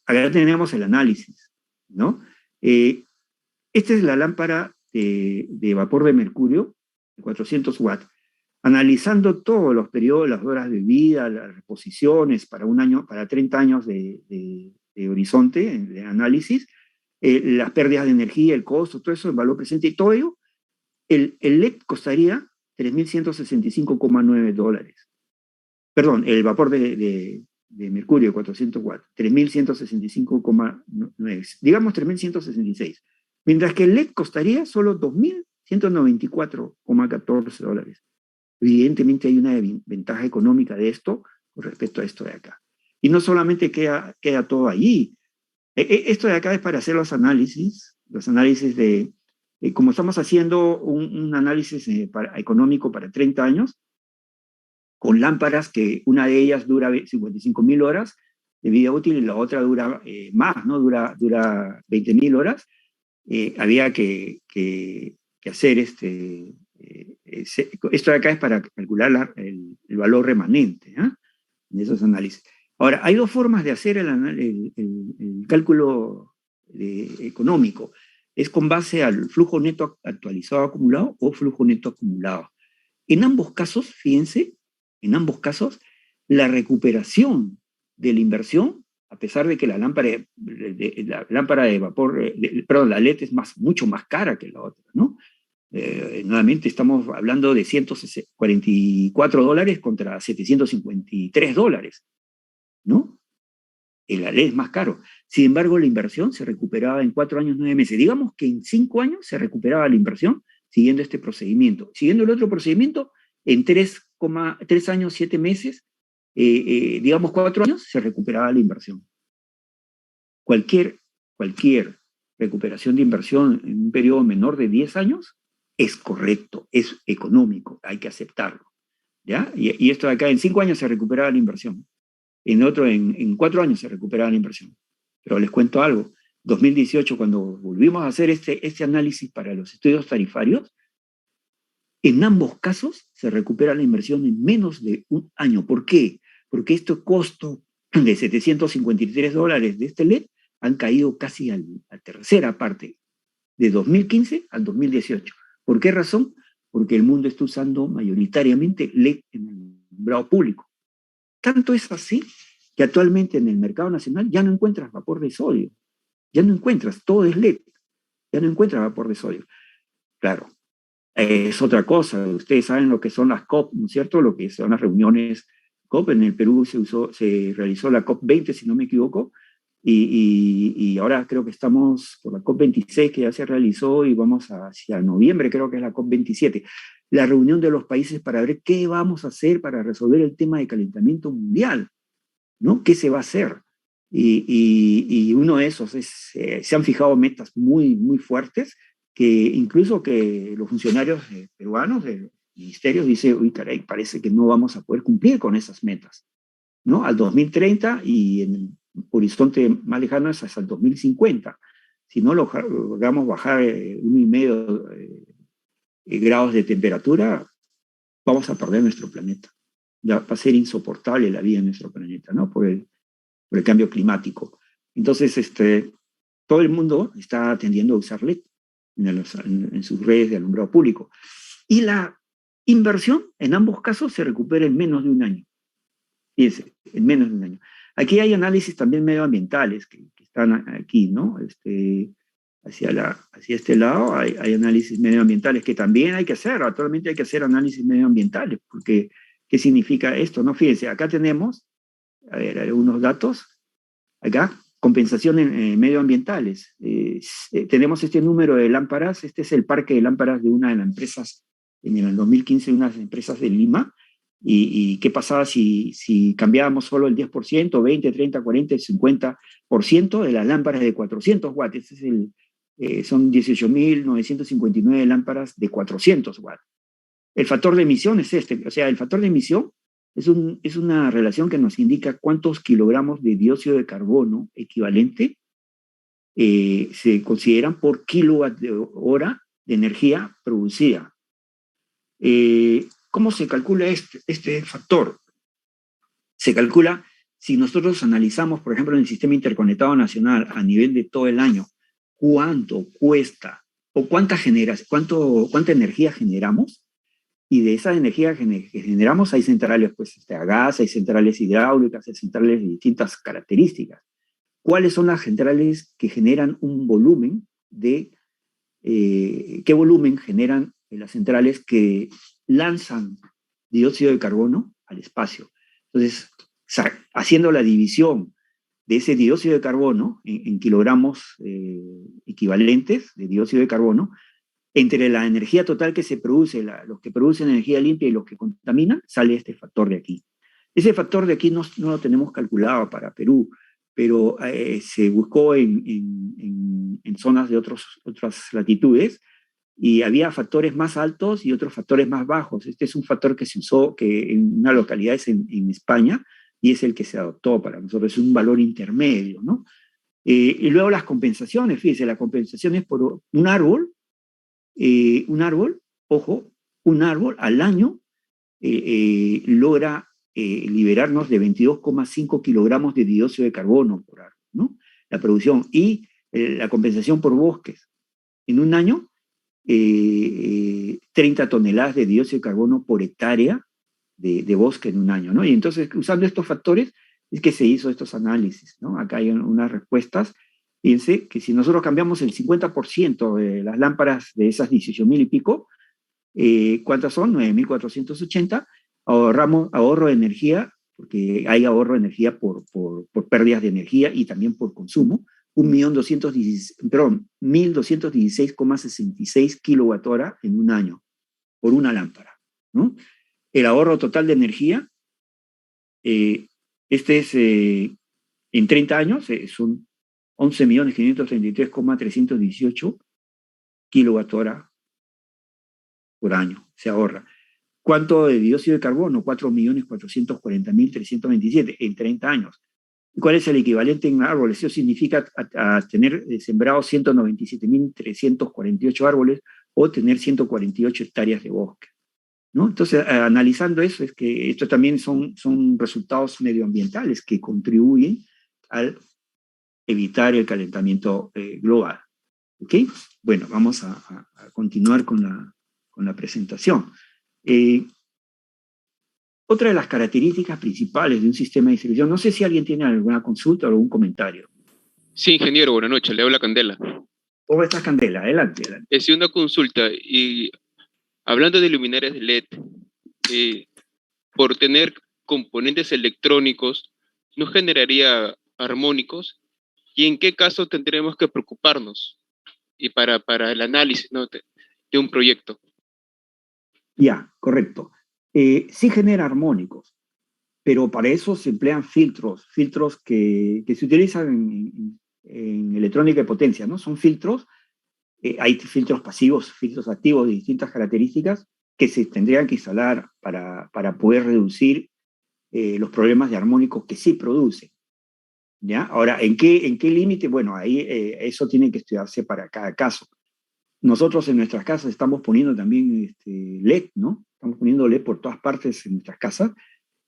acá tenemos el análisis, ¿no? Esta es la lámpara de vapor de mercurio, de 400 watts, analizando todos los periodos, las horas de vida, las reposiciones para un año, para 30 años de horizonte, de análisis, las pérdidas de energía, el costo, todo eso, el valor presente y todo ello, el LED costaría $3.165,9. Perdón, el vapor de mercurio de 400 watts, 3.165,9, digamos 3.166, mientras que el LED costaría solo $2.194,14. Evidentemente hay una ventaja económica de esto con respecto a esto de acá. Y no solamente queda todo allí. Esto de acá es para hacer los análisis de, como estamos haciendo un análisis económico para 30 años, con lámparas que una de ellas dura 55.000 horas de vida útil y la otra dura más, ¿no? Dura 20.000 horas. Había que hacer esto de acá es para calcular el valor remanente, ¿eh? En esos análisis. Ahora, hay dos formas de hacer el cálculo económico. Es con base al flujo neto actualizado acumulado o flujo neto acumulado. En ambos casos, fíjense, en ambos casos, la recuperación de la inversión, a pesar de que la lámpara de vapor, perdón, la LED es mucho más cara que la otra, ¿no? Nuevamente estamos hablando de $144 contra $753, ¿no? La LED es más caro. Sin embargo, la inversión se recuperaba en 4 años, 9 meses. Digamos que en 5 años se recuperaba la inversión siguiendo este procedimiento. Siguiendo el otro procedimiento, en 3 años, 7 meses, digamos 4 años, se recuperaba la inversión. Cualquier recuperación de inversión en un periodo menor de 10 años es correcto, es económico, hay que aceptarlo, ¿ya? Y esto de acá, en 5 años se recuperaba la inversión, en 4 años se recuperaba la inversión. Pero les cuento algo, 2018, cuando volvimos a hacer este análisis para los estudios tarifarios, en ambos casos se recupera la inversión en menos de un año. ¿Por qué? Porque este costo de $753 de este LED han caído casi a la tercera parte, de 2015 al 2018. ¿Por qué razón? Porque el mundo está usando mayoritariamente LED en el alumbrado público. Tanto es así que actualmente en el mercado nacional ya no encuentras vapor de sodio. Ya no encuentras, todo es LED. Ya no encuentras vapor de sodio. Claro, es otra cosa. Ustedes saben lo que son las COP, ¿no es cierto? Lo que son las reuniones COP. En el Perú se realizó la COP 20, si no me equivoco, y ahora creo que estamos por la COP 26 que ya se realizó y vamos hacia noviembre, creo que es la COP 27. La reunión de los países para ver qué vamos a hacer para resolver el tema de calentamiento mundial, ¿no? ¿Qué se va a hacer? Y uno de esos se han fijado metas muy, muy fuertes que incluso que los funcionarios peruanos de ministerios dicen, uy, caray, parece que no vamos a poder cumplir con esas metas, ¿no? Al 2030 y en el horizonte más lejano es hasta el 2050. Si no logramos bajar 1,5 grados de temperatura, vamos a perder nuestro planeta. Ya va a ser insoportable la vida en nuestro planeta, ¿no? Por el cambio climático. Entonces, todo el mundo está tendiendo a usar LED en sus redes de alumbrado público. Y la inversión, en ambos casos, se recupera en menos de un año. Fíjense, en menos de un año. Aquí hay análisis también medioambientales que están aquí, ¿no? Hacia este lado hay análisis medioambientales que también hay que hacer. Actualmente hay que hacer análisis medioambientales, porque ¿qué significa esto? No, fíjense, acá tenemos, a ver, algunos datos. Acá, compensación medioambientales. Tenemos este número de lámparas, este es el parque de lámparas de una de las empresas, en el 2015, de unas empresas de Lima, y qué pasaba si cambiábamos solo el 10%, 20, 30, 40, 50% de las lámparas de 400 watts. Este es son 18.959 lámparas de 400 watts. El factor de emisión es o sea, el factor de emisión es una relación que nos indica cuántos kilogramos de dióxido de carbono equivalente se consideran por kilowatt de hora de energía producida. ¿Cómo se calcula este factor? Se calcula si nosotros analizamos, por ejemplo, en el Sistema Interconectado Nacional a nivel de todo el año, cuánto cuesta o cuánta energía generamos, y de esa energía que generamos hay centrales pues, a gas, hay centrales hidráulicas, hay centrales de distintas características. ¿Cuáles son las centrales que generan un volumen qué volumen generan las centrales que lanzan dióxido de carbono al espacio? Entonces, haciendo la división de ese dióxido de carbono en kilogramos equivalentes de dióxido de carbono, entre la energía total que se produce, los que producen energía limpia y los que contaminan, sale este factor de aquí. Ese factor de aquí no lo tenemos calculado para Perú, pero se buscó en zonas de otras latitudes, y había factores más altos y otros factores más bajos. Este es un factor que se usó en una localidad en España, y es el que se adoptó para nosotros, es un valor intermedio, ¿no? Y luego las compensaciones, fíjese, la compensación es por un árbol al año logra liberarnos de 22,5 kilogramos de dióxido de carbono por árbol, ¿no? La producción. Y la compensación por bosques. En un año, 30 toneladas de dióxido de carbono por hectárea de bosque en un año, ¿no? Y entonces, usando estos factores, es que se hizo estos análisis, ¿no? Acá hay unas respuestas. Fíjense que si nosotros cambiamos el 50% de las lámparas de esas 18.000 y pico, ¿cuántas son? 9.480. Ahorro de energía, porque hay ahorro de energía por pérdidas de energía y también por consumo, 1.216,66 kilowatt-hora en un año por una lámpara, ¿no? El ahorro total de energía, este es en 30 años, son 11.533,318 kilowatt-hora por año, se ahorra. ¿Cuánto de dióxido de carbono? 4.440.327 en 30 años. ¿Y cuál es el equivalente en árboles? Eso significa a tener sembrados 197.348 árboles o tener 148 hectáreas de bosque, ¿no? Entonces, analizando eso, es que estos también son resultados medioambientales que contribuyen al evitar el calentamiento global. ¿Ok? Bueno, vamos a continuar con la presentación. Otra de las características principales de un sistema de distribución, no sé si alguien tiene alguna consulta o algún comentario. Sí, ingeniero, buenas noches, le habla Candela. ¿Cómo estás, Candela? Adelante. Es una consulta, y hablando de luminarias de LED, por tener componentes electrónicos, ¿no generaría armónicos? ¿Y en qué caso tendremos que preocuparnos? Y para el análisis, ¿no?, de un proyecto. Ya, correcto. Sí genera armónicos, pero para eso se emplean filtros que se utilizan en electrónica de potencia, ¿no? Son filtros, hay filtros pasivos, filtros activos de distintas características que se tendrían que instalar para poder reducir los problemas de armónicos que sí producen, ¿ya? Ahora, ¿en qué límite? Bueno, ahí eso tiene que estudiarse para cada caso. Nosotros en nuestras casas estamos poniendo también LED, ¿no? Estamos poniendo LED por todas partes en nuestras casas,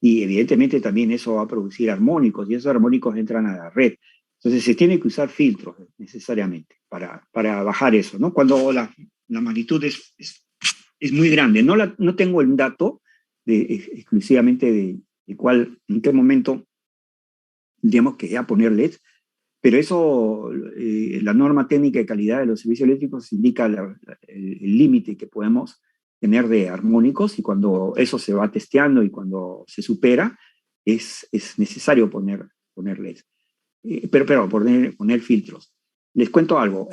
y evidentemente también eso va a producir armónicos, y esos armónicos entran a la red. Entonces se tiene que usar filtros necesariamente para bajar eso, ¿no? Cuando la magnitud es muy grande. No tengo el dato exclusivamente de en qué momento tendríamos que ya poner LED, pero eso, la norma técnica de calidad de los servicios eléctricos indica el límite que podemos tener de armónicos, y cuando eso se va testeando y cuando se supera, es necesario poner LED. pero poner filtros. Les cuento algo.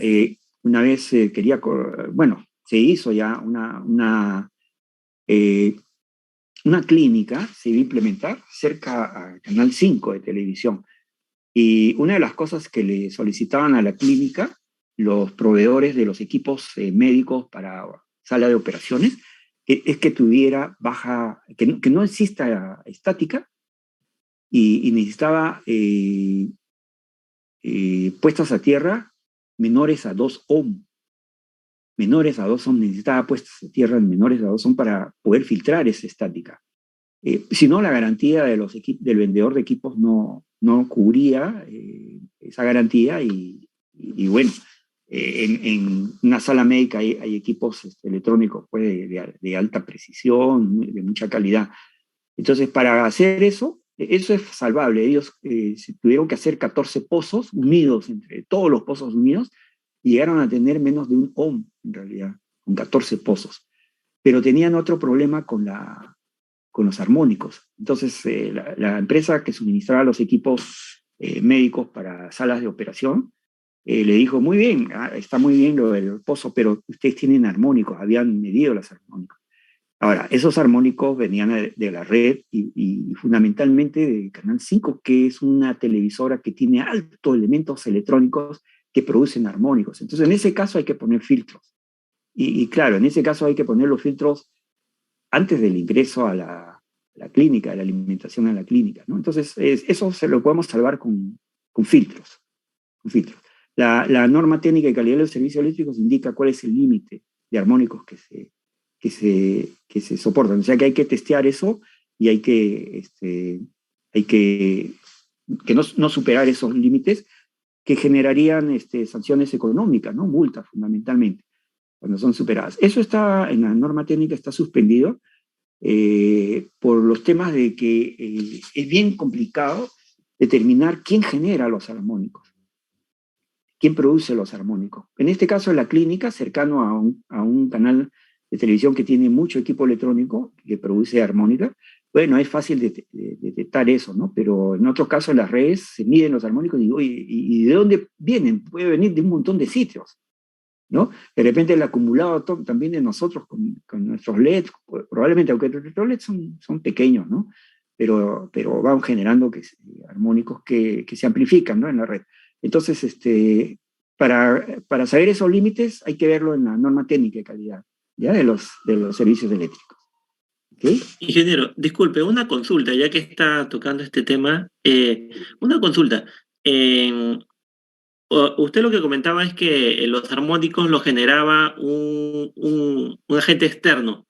Una vez se hizo ya una clínica, se iba a implementar cerca al Canal 5 de televisión. Y una de las cosas que le solicitaban a la clínica los proveedores de los equipos médicos para sala de operaciones es que tuviera que no exista estática y necesitaba puestas a tierra menores a 2 ohm. Menores a 2 ohm, necesitaba puestas a tierra menores a 2 ohm para poder filtrar esa estática. Si no, la garantía del vendedor de equipos no cubría esa garantía y bueno, en una sala médica hay equipos electrónicos pues, de alta precisión, de mucha calidad. Entonces, para hacer eso es salvable. Ellos tuvieron que hacer 14 pozos unidos, entre todos los pozos unidos, y llegaron a tener menos de 1 ohm, en realidad, con 14 pozos. Pero tenían otro problema con los armónicos. Entonces, la empresa que suministraba los equipos médicos para salas de operación le dijo, muy bien, está muy bien lo del pozo, pero ustedes tienen armónicos, habían medido los armónicos. Ahora, esos armónicos venían de la red y fundamentalmente de Canal 5, que es una televisora que tiene altos elementos electrónicos que producen armónicos. Entonces, en ese caso hay que poner filtros. Y claro, en ese caso hay que poner los filtros antes del ingreso a la clínica, a la alimentación en la clínica, ¿no? Entonces, eso se lo podemos salvar con filtros. La norma técnica de calidad de los servicios eléctricos indica cuál es el límite de armónicos que se soportan. O sea que hay que testear eso y hay que no superar esos límites que generarían sanciones económicas, ¿no? Multas fundamentalmente, cuando son superadas. Eso está en la norma técnica, está suspendido por los temas de que es bien complicado determinar quién genera los armónicos, quién produce los armónicos. En este caso, en la clínica, cercano a un canal de televisión que tiene mucho equipo electrónico que produce armónica, bueno, es fácil detectar eso, ¿no? Pero en otros casos, en las redes se miden los armónicos y digo, ¿y de dónde vienen? Puede venir de un montón de sitios, ¿no? De repente el acumulado también de nosotros con nuestros LEDs, probablemente, aunque nuestros LEDs son pequeños, ¿no? Pero van generando armónicos que se amplifican, ¿no? En la red. Entonces, para saber esos límites hay que verlo en la norma técnica de calidad, ¿ya? De los servicios eléctricos. ¿Okay? Ingeniero, disculpe, una consulta, ya que está tocando este tema. Una consulta. Usted lo que comentaba es que los armónicos los generaba un agente externo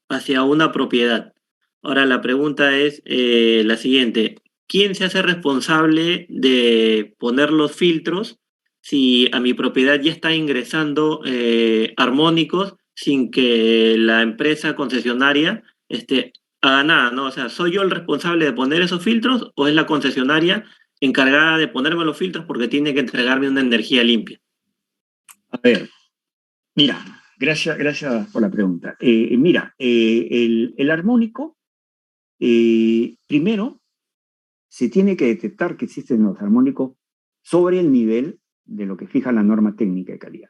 hacia una propiedad. Ahora la pregunta es la siguiente. ¿Quién se hace responsable de poner los filtros si a mi propiedad ya está ingresando armónicos sin que la empresa concesionaria haga nada, ¿no? O sea, ¿soy yo el responsable de poner esos filtros o es la concesionaria encargada de ponerme los filtros porque tiene que entregarme una energía limpia? A ver, mira, gracias por la pregunta. Mira, el armónico, primero, se tiene que detectar que existen los armónicos sobre el nivel de lo que fija la norma técnica de calidad.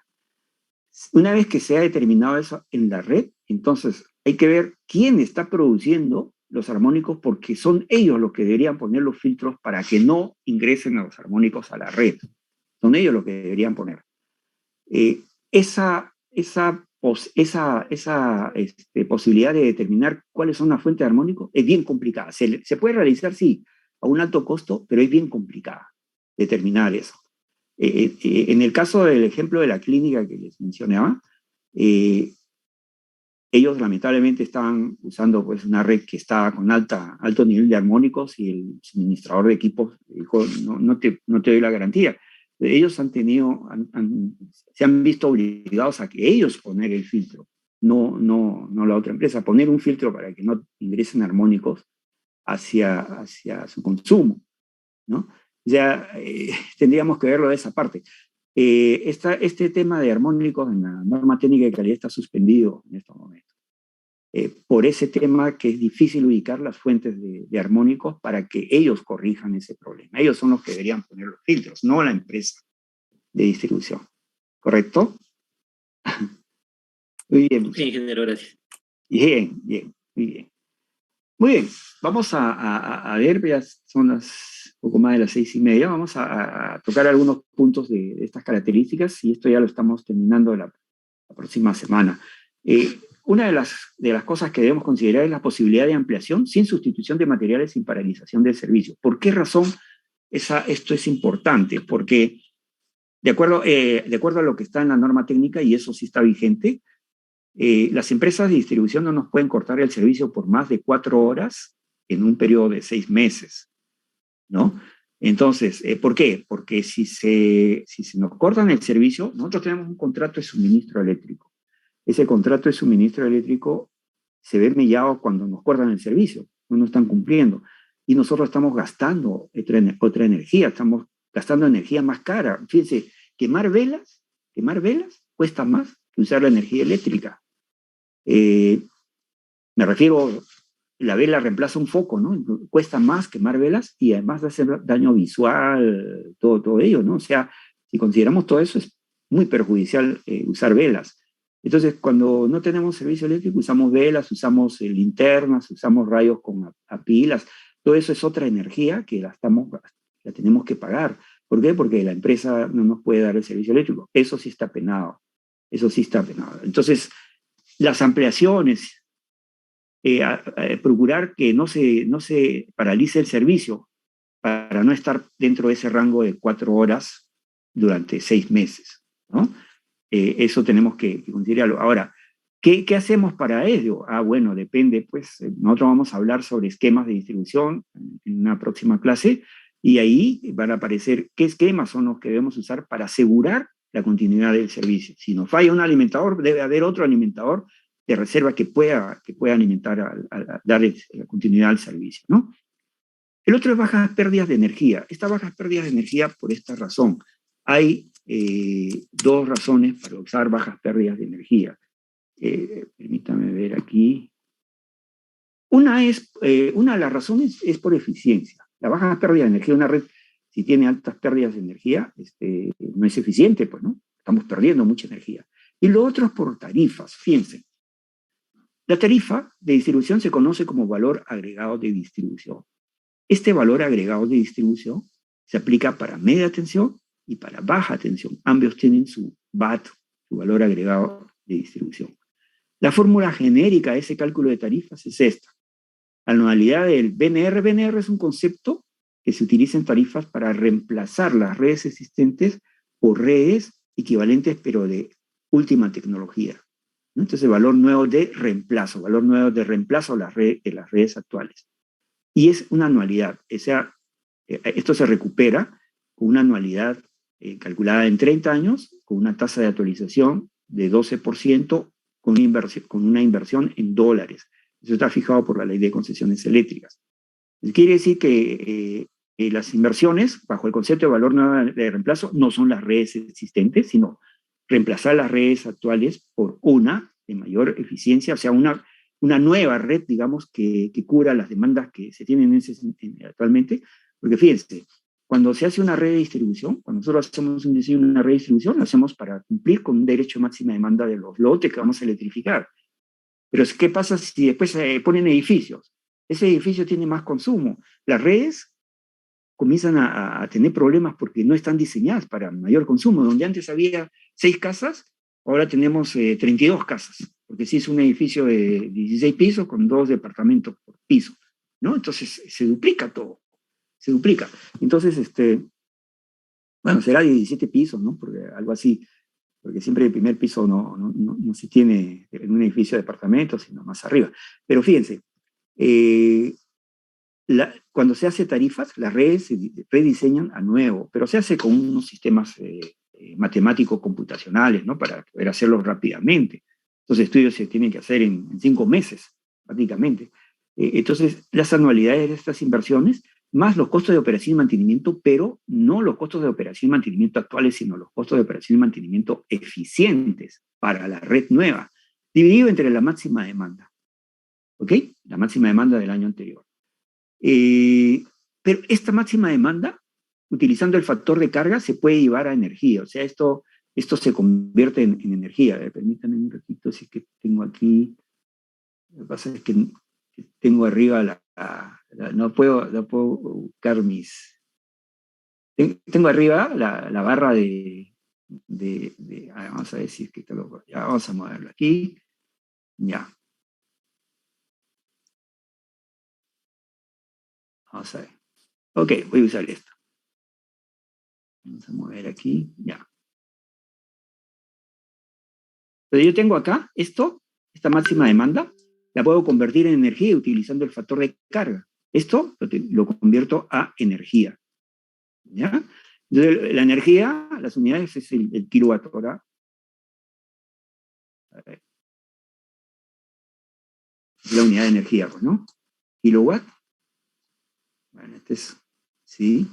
Una vez que se ha determinado eso en la red, entonces hay que ver quién está produciendo los armónicos porque son ellos los que deberían poner los filtros para que no ingresen a los armónicos a la red. Son ellos los que deberían poner. Esa posibilidad de determinar cuáles son las fuentes de armónicos es bien complicada. Se puede realizar, sí, a un alto costo, pero es bien complicada determinar eso. En el caso del ejemplo de la clínica que les mencionaba, ellos lamentablemente estaban usando pues, una red que estaba con alto nivel de armónicos y el suministrador de equipos dijo, no te doy la garantía. Ellos se han visto obligados a que ellos poner el filtro, no la otra empresa, poner un filtro para que no ingresen armónicos hacia su consumo, ¿no? O sea, tendríamos que verlo de esa parte. Este tema de armónicos en la norma técnica de calidad está suspendido en estos momentos. por ese tema que es difícil ubicar las fuentes de armónicos para que ellos corrijan ese problema. Ellos son los que deberían poner los filtros, no la empresa de distribución. ¿Correcto? Muy bien. Sí, ingeniero, gracias. Bien, bien, muy bien. Muy bien, vamos a ver, ya son poco más de las 6:30, vamos a tocar algunos puntos de estas características y esto ya lo estamos terminando la próxima semana. Una de las cosas que debemos considerar es la posibilidad de ampliación sin sustitución de materiales, sin paralización del servicio. ¿Por qué razón esto es importante? Porque de acuerdo a lo que está en la norma técnica, y eso sí está vigente, las empresas de distribución no nos pueden cortar el servicio por más de 4 horas en un periodo de 6 meses, ¿no? Entonces, ¿por qué? Porque si se nos cortan el servicio, nosotros tenemos un contrato de suministro eléctrico. Ese contrato de suministro eléctrico se ve mellado cuando nos cortan el servicio, no nos están cumpliendo. Y nosotros estamos gastando otra energía, estamos gastando energía más cara. Fíjense, quemar velas cuesta más que usar la energía eléctrica. Me refiero, la vela reemplaza un foco, ¿no? Cuesta más quemar velas y además hace daño visual, todo ello, ¿no? O sea, si consideramos todo eso, es muy perjudicial usar velas. Entonces, cuando no tenemos servicio eléctrico, usamos velas, usamos linternas, usamos rayos a pilas. Todo eso es otra energía que la tenemos que pagar. ¿Por qué? Porque la empresa no nos puede dar el servicio eléctrico. Eso sí está penado. Eso sí está penado. Entonces, las ampliaciones, procurar que no se paralice el servicio para no estar dentro de ese rango de 4 horas durante 6 meses, ¿no? Eso tenemos que considerarlo. Ahora, ¿qué hacemos para ello? Bueno, depende, pues, nosotros vamos a hablar sobre esquemas de distribución en una próxima clase, y ahí van a aparecer qué esquemas son los que debemos usar para asegurar la continuidad del servicio. Si nos falla un alimentador, debe haber otro alimentador de reserva que pueda alimentar, dar la continuidad al servicio, ¿no? El otro es bajas pérdidas de energía. Estas bajas pérdidas de energía, por esta razón, hay 2 razones para usar bajas pérdidas de energía. Permítame ver aquí. Una de las razones es por eficiencia. La baja pérdida de energía, una red, si tiene altas pérdidas de energía, no es eficiente, pues, ¿no? Estamos perdiendo mucha energía. Y lo otro es por tarifas. Fíjense, la tarifa de distribución se conoce como valor agregado de distribución. Este valor agregado de distribución se aplica para media tensión y para baja tensión. Ambos tienen su VAT, su valor agregado de distribución. La fórmula genérica de ese cálculo de tarifas es esta. Anualidad del BNR. BNR es un concepto que se utiliza en tarifas para reemplazar las redes existentes por redes equivalentes, pero de última tecnología, ¿no? Entonces, valor nuevo de reemplazo a las redes actuales. Y es una anualidad. O sea, esto se recupera con una anualidad calculada en 30 años, con una tasa de actualización de 12%, con una inversión en dólares. Eso está fijado por la Ley de Concesiones Eléctricas. Quiere decir que las inversiones, bajo el concepto de valor nuevo de reemplazo, no son las redes existentes, sino reemplazar las redes actuales por una de mayor eficiencia, o sea, una nueva red, digamos, que cubra las demandas que se tienen actualmente. Porque fíjense, cuando se hace una red de distribución, cuando nosotros hacemos un diseño de una red de distribución, lo hacemos para cumplir con un derecho de máxima demanda de los lotes que vamos a electrificar. Pero ¿qué pasa si después se ponen edificios? Ese edificio tiene más consumo. Las redes comienzan a tener problemas porque no están diseñadas para mayor consumo. Donde antes había 6 casas, ahora tenemos 32 casas, porque si es un edificio de 16 pisos con 2 departamentos por piso, ¿no? Entonces se duplica todo, se duplica. Entonces, bueno, será 17 pisos, ¿no? Porque algo así, porque siempre el primer piso no se tiene en un edificio de departamentos, sino más arriba. Pero fíjense, cuando se hace tarifas, las redes se rediseñan a nuevo, pero se hace con unos sistemas matemáticos computacionales, ¿no? Para poder hacerlo rápidamente. Estos estudios se tienen que hacer en 5 meses, prácticamente. Entonces, las anualidades de estas inversiones, más los costos de operación y mantenimiento, pero no los costos de operación y mantenimiento actuales, sino los costos de operación y mantenimiento eficientes para la red nueva, dividido entre la máxima demanda. ¿ok? La máxima demanda del año anterior. Pero esta máxima demanda, utilizando el factor de carga, se puede llevar a energía. O sea, esto se convierte en energía. Permítanme un ratito, si es que tengo aquí. Lo que pasa es que tengo arriba no puedo buscar mis. Tengo arriba la barra vamos a ver si es que ya vamos a moverlo aquí. Ya. Vamos a ver. Ok, voy a usar esto. Vamos a mover aquí, ya. Pero yo tengo acá esta máxima demanda, la puedo convertir en energía utilizando el factor de carga. Esto lo convierto a energía. ¿Ya? Entonces, la energía, las unidades es el kilowatt hora. La unidad de energía, pues, ¿no? Kilowatt. Bueno, este es, sí.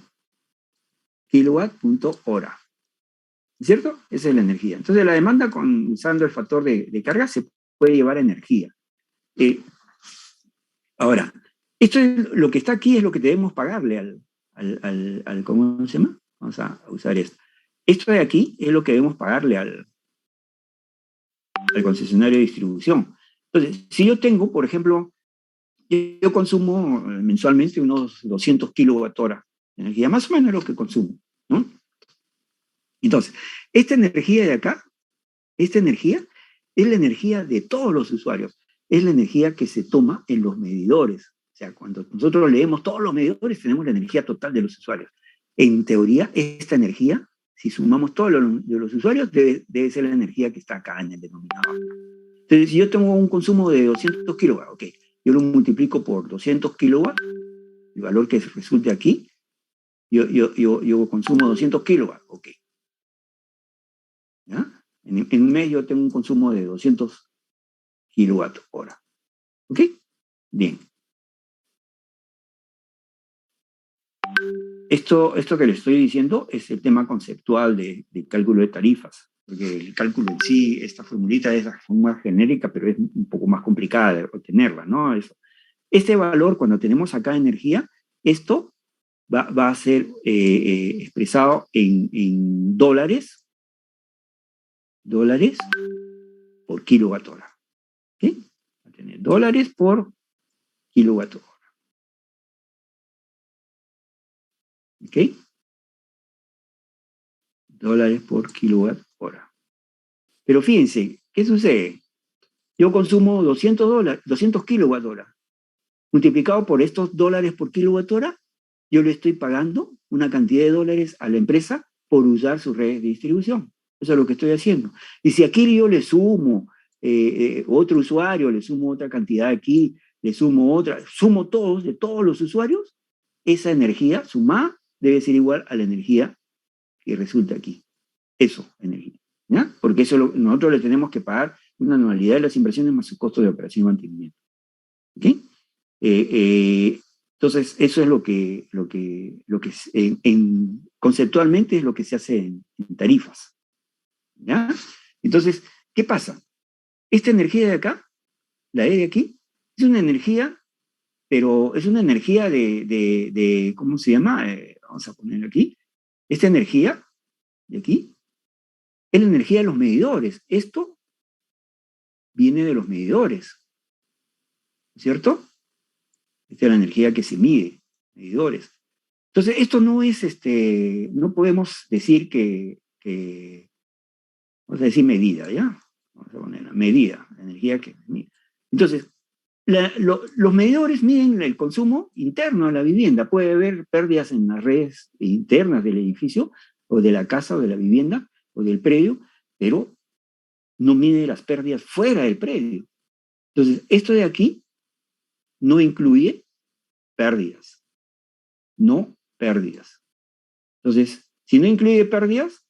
Kilowatt punto hora. ¿Cierto? Esa es la energía. Entonces, la demanda usando el factor de carga se puede llevar a energía. Ahora, esto es lo que está aquí, es lo que debemos pagarle al ¿cómo se llama? Vamos a usar esto. Esto de aquí es lo que debemos pagarle al concesionario de distribución. Entonces, si yo tengo, por ejemplo, yo consumo mensualmente unos 200 kilowatt-hora de energía, más o menos lo que consumo, ¿no? Entonces, esta energía de acá, esta energía es la energía de todos los usuarios, es la energía que se toma en los medidores. O sea, cuando nosotros leemos todos los medidores, tenemos la energía total de los usuarios. En teoría, esta energía, si sumamos todos los usuarios, debe ser la energía que está acá en el denominador. Entonces, si yo tengo un consumo de 200 kilowatts, ok, yo lo multiplico por 200 kilowatts, el valor que resulte aquí, yo consumo 200 kilowatts, ok. ¿Ya? En un mes yo tengo un consumo de 200 kilowatt hora. ¿Ok? Bien. Esto que le estoy diciendo es el tema conceptual de cálculo de tarifas, porque el cálculo en sí, esta formulita es la forma genérica, pero es un poco más complicada de obtenerla, ¿no? Este valor, cuando tenemos acá energía, esto va a ser expresado en dólares por kilowatt hora. ¿Ok? Va a tener dólares por kilowatt hora. ¿Ok? Dólares por kilowatt hora. Pero fíjense, ¿qué sucede? Yo consumo 200 kilowatt hora. Multiplicado por estos dólares por kilowatt hora, yo le estoy pagando una cantidad de dólares a la empresa por usar sus redes de distribución. Eso es lo que estoy haciendo. Y si aquí yo le sumo otro usuario, le sumo otra cantidad aquí, le sumo otra, sumo todos, de todos los usuarios, esa energía sumada debe ser igual a la energía que resulta aquí. Eso, energía. ¿Ya? Porque eso nosotros le tenemos que pagar una anualidad de las inversiones más su costo de operación y mantenimiento. ¿Ok? Entonces, eso es lo que conceptualmente es lo que se hace en tarifas. ¿Ya? Entonces, ¿qué pasa? Esta energía de acá, la E de aquí, es una energía, pero es una energía de ¿cómo se llama? Vamos a poner aquí. Esta energía de aquí es la energía de los medidores. Esto viene de los medidores, ¿cierto? Esta es la energía que se mide, medidores. Entonces, esto no es, no podemos decir vamos a decir medida, ¿ya? Vamos a poner la medida, la energía que mide. Entonces, los medidores miden el consumo interno de la vivienda. Puede haber pérdidas en las redes internas del edificio, o de la casa, o de la vivienda, o del predio, pero no mide las pérdidas fuera del predio. Entonces, esto de aquí no incluye pérdidas. No pérdidas. Entonces, si no incluye pérdidas,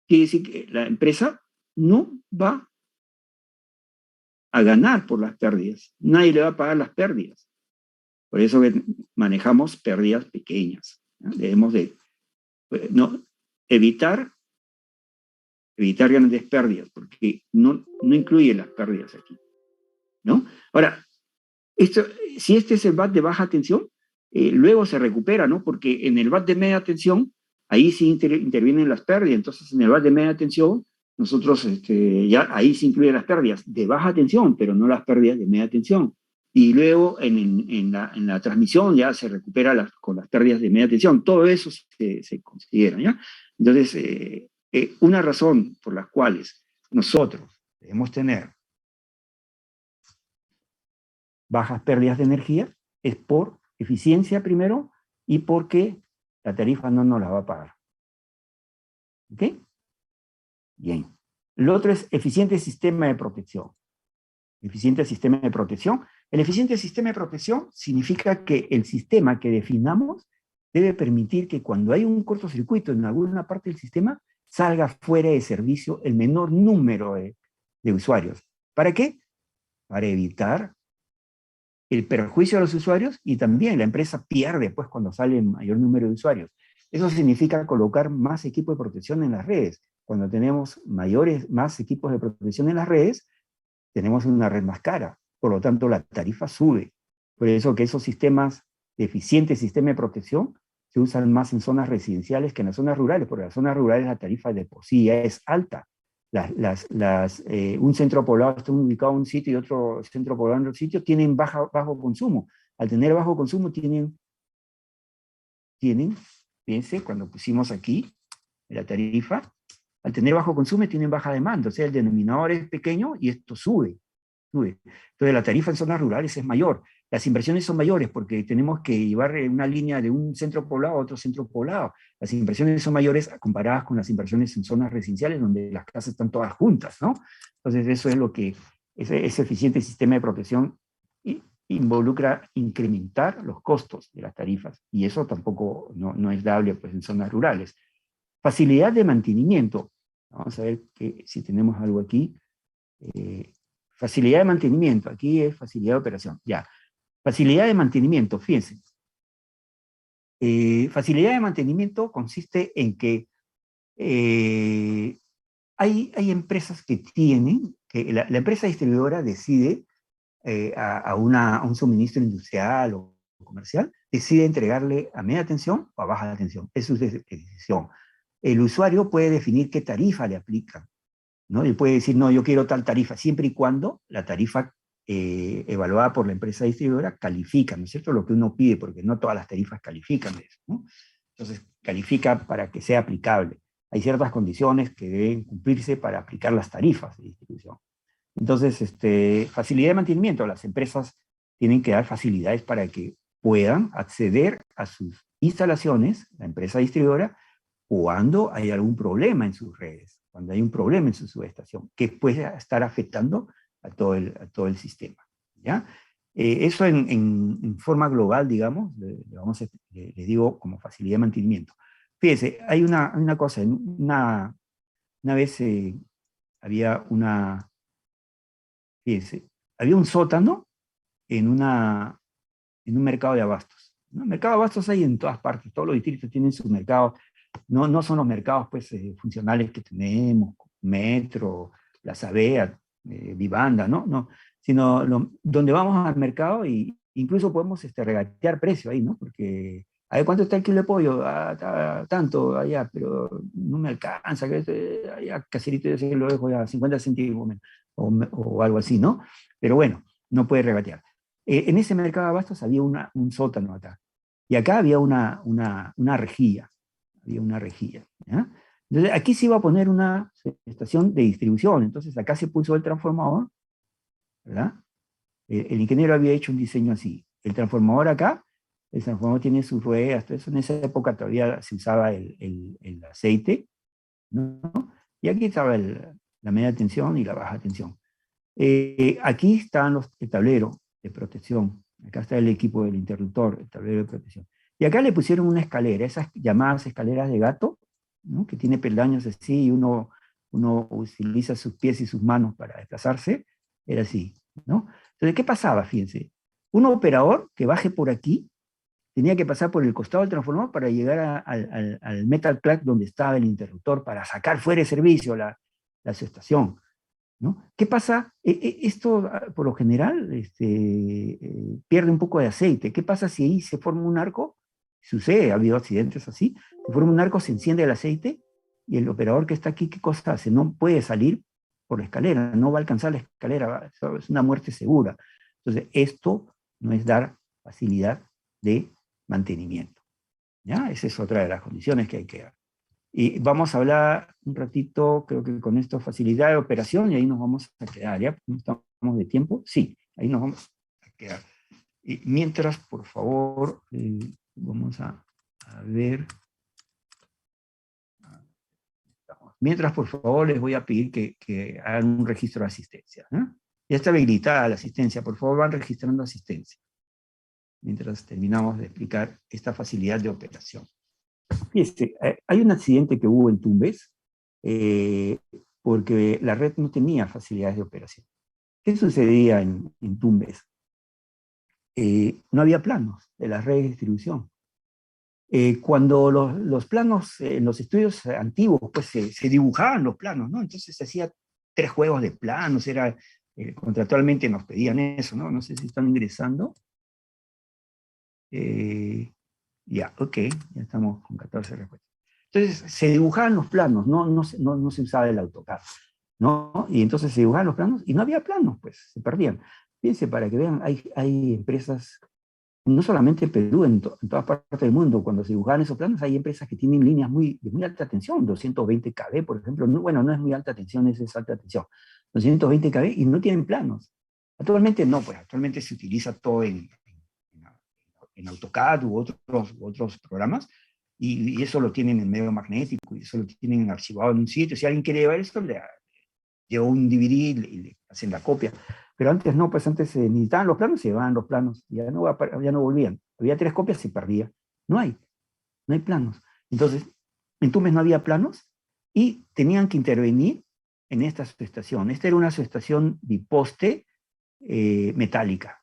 quiere decir que la empresa no va a ganar por las pérdidas. Nadie le va a pagar las pérdidas. Por eso manejamos pérdidas pequeñas, ¿no? Debemos de evitar grandes pérdidas, porque no incluye las pérdidas aquí, ¿no? Ahora, Esto, si este es el VAT de baja tensión, luego se recupera, ¿no? Porque en el VAT de media tensión, ahí sí intervienen las pérdidas. Entonces, en el VAT de media tensión, nosotros ya ahí se incluyen las pérdidas de baja tensión, pero no las pérdidas de media tensión. Y luego en la transmisión ya se recupera con las pérdidas de media tensión. Todo eso se considera, ¿ya? Entonces, una razón por las cuales nosotros debemos tener bajas pérdidas de energía es por eficiencia primero y porque la tarifa no nos la va a pagar. ¿Ok? Bien. Lo otro es eficiente sistema de protección. Eficiente sistema de protección. El eficiente sistema de protección significa que el sistema que definamos debe permitir que cuando hay un cortocircuito en alguna parte del sistema, salga fuera de servicio el menor número de usuarios. ¿Para qué? Para evitar el perjuicio a los usuarios y también la empresa pierde pues cuando sale mayor número de usuarios. Eso significa colocar más equipos de protección en las redes. Cuando tenemos más equipos de protección en las redes, tenemos una red más cara. Por lo tanto, la tarifa sube. Por eso que esos sistemas de eficiente sistema de protección se usan más en zonas residenciales que en las zonas rurales, porque en las zonas rurales la tarifa de por sí ya es alta. Un centro poblado está ubicado en un sitio y otro centro poblado en otro sitio, tienen bajo consumo. Al tener bajo consumo tienen, fíjense, cuando pusimos aquí la tarifa, al tener bajo consumo tienen baja demanda, o sea, el denominador es pequeño y esto sube. Entonces la tarifa en zonas rurales es mayor. Las inversiones son mayores porque tenemos que llevar una línea de un centro poblado a otro centro poblado. Las inversiones son mayores comparadas con las inversiones en zonas residenciales donde las casas están todas juntas, ¿no? Entonces eso es lo que ese eficiente sistema de protección involucra incrementar los costos de las tarifas y eso tampoco no es dable pues, en zonas rurales. Facilidad de mantenimiento. Vamos a ver si tenemos algo aquí. Facilidad de mantenimiento. Aquí es facilidad de operación. Ya. Facilidad de mantenimiento, fíjense. Facilidad de mantenimiento consiste en que hay empresas que tienen, que la empresa distribuidora decide a un suministro industrial o comercial, decide entregarle a media tensión o a baja tensión. Es su decisión. El usuario puede definir qué tarifa le aplica, ¿no? Y puede decir, no, yo quiero tal tarifa, siempre y cuando la tarifa evaluada por la empresa distribuidora califica, ¿no es cierto? Lo que uno pide, porque no todas las tarifas califican de eso, ¿no? Entonces, califica para que sea aplicable. Hay ciertas condiciones que deben cumplirse para aplicar las tarifas de distribución. Entonces, facilidad de mantenimiento. Las empresas tienen que dar facilidades para que puedan acceder a sus instalaciones, la empresa distribuidora, cuando hay algún problema en sus redes, cuando hay un problema en su subestación, que puede estar afectando a todo el sistema, ¿ya? Eso en forma global, digamos, le digo como facilidad de mantenimiento. Fíjese, hay una cosa, una vez había fíjese, había un sótano en un mercado de abastos, ¿no? Mercado de abastos hay en todas partes, todos los distritos tienen sus mercados. No son los mercados pues, funcionales que tenemos, Metro, Plaza Vea, Vivanda, ¿no? Sino donde vamos al mercado y incluso podemos regatear precio ahí, ¿no? Porque, a ver, ¿cuánto está el kilo de pollo? Tanto allá, pero no me alcanza, allá caserito yo sé que lo dejo ya 50 céntimos o algo así, ¿no? Pero bueno, no puede regatear. En ese mercado de abastos había un sótano acá, y acá había una rejilla. Había una rejilla, ¿ya? Entonces, aquí se iba a poner una estación de distribución, entonces acá se puso el transformador, ¿verdad? El ingeniero había hecho un diseño así. El transformador acá, el transformador tiene sus ruedas, todo eso. En esa época todavía se usaba el aceite, ¿no? Y aquí estaba la media tensión y la baja tensión. Aquí están el tablero de protección. Acá está el equipo del interruptor, el tablero de protección. Y acá le pusieron una escalera, esas llamadas escaleras de gato, ¿no? Que tiene peldaños así, y uno utiliza sus pies y sus manos para desplazarse, era así, ¿no? Entonces, ¿qué pasaba? Fíjense, un operador que baje por aquí, tenía que pasar por el costado del transformador para llegar al metal plug donde estaba el interruptor, para sacar fuera de servicio la subestación. ¿no? ¿Qué pasa? Esto, por lo general, pierde un poco de aceite. ¿Qué pasa si ahí se forma un arco? Sucede, ha habido accidentes así. Se forma un arco, se enciende el aceite, y el operador que está aquí, ¿qué cosa hace? No puede salir por la escalera, no va a alcanzar la escalera, es una muerte segura. Entonces, esto no es dar facilidad de mantenimiento. ¿Ya? Esa es otra de las condiciones que hay que dar. Y vamos a hablar un ratito, creo que con esto, facilidad de operación, y ahí nos vamos a quedar, ¿ya? ¿No estamos de tiempo? Sí, ahí nos vamos a quedar. Y mientras, por favor, vamos a ver. Mientras, por favor, les voy a pedir que hagan un registro de asistencia, ¿no? Ya está habilitada la asistencia, por favor, van registrando asistencia. Mientras terminamos de explicar esta facilidad de operación. Fíjense, hay un accidente que hubo en Tumbes, porque la red no tenía facilidades de operación. ¿Qué sucedía en Tumbes? No había planos de las redes de distribución. Cuando los planos en los estudios antiguos, pues se dibujaban los planos, ¿no? Entonces se hacía 3 juegos de planos, contractualmente nos pedían eso, ¿no? No sé si están ingresando. Ya, ok, ya estamos con 14 respuestas. Entonces se dibujaban los planos, no se usaba el AutoCAD, ¿no? Y entonces se dibujaban los planos y no había planos, pues se perdían. Fíjense, para que vean, hay empresas, no solamente en Perú, en todas partes del mundo, cuando se dibujaban esos planos, hay empresas que tienen líneas de muy alta tensión, 220 kV, por ejemplo. Bueno, no es muy alta tensión, es alta tensión. 220 kV y no tienen planos. Actualmente no, pues actualmente se utiliza todo en AutoCAD u otros programas, y eso lo tienen en medio magnético, y eso lo tienen archivado en un sitio. Si alguien quiere llevar esto, le lleva un DVD y le hacen la copia. Pero antes no, pues antes se necesitaban los planos, se llevaban los planos, ya no volvían. Había 3 copias, se perdía. No hay planos. Entonces, en Tumbes no había planos, y tenían que intervenir en esta subestación. Esta era una subestación biposte metálica.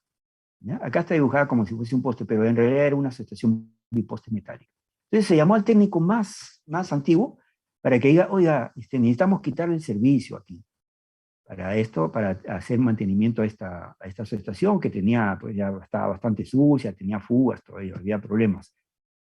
¿Ya? Acá está dibujada como si fuese un poste, pero en realidad era una subestación biposte metálica. Entonces se llamó al técnico más antiguo para que diga, oiga, necesitamos quitarle el servicio aquí. Para esto, para hacer mantenimiento a esta subestación que tenía, pues ya estaba bastante sucia, tenía fugas, todavía había problemas.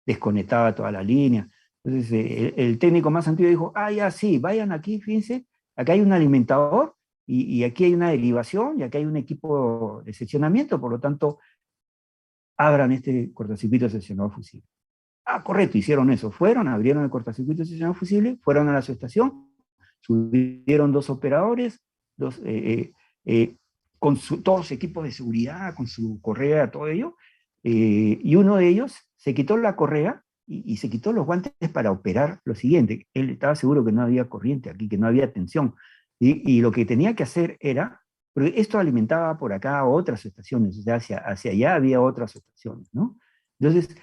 Desconectaba toda la línea. Entonces el técnico más antiguo dijo, ya sí, vayan aquí, fíjense, acá hay un alimentador, y aquí hay una derivación, y aquí hay un equipo de seccionamiento, por lo tanto, abran este cortocircuito seccionado fusible. Correcto, hicieron eso. Fueron, abrieron el cortocircuito seccionado fusible, fueron a la subestación, subieron 2 operadores, con todos los equipos de seguridad, con su correa, todo ello, y uno de ellos se quitó la correa y se quitó los guantes para operar lo siguiente. Él estaba seguro que no había corriente aquí, que no había tensión. Y lo que tenía que hacer era, porque esto alimentaba por acá otras estaciones, o sea, hacia allá había otras estaciones, ¿no? Entonces,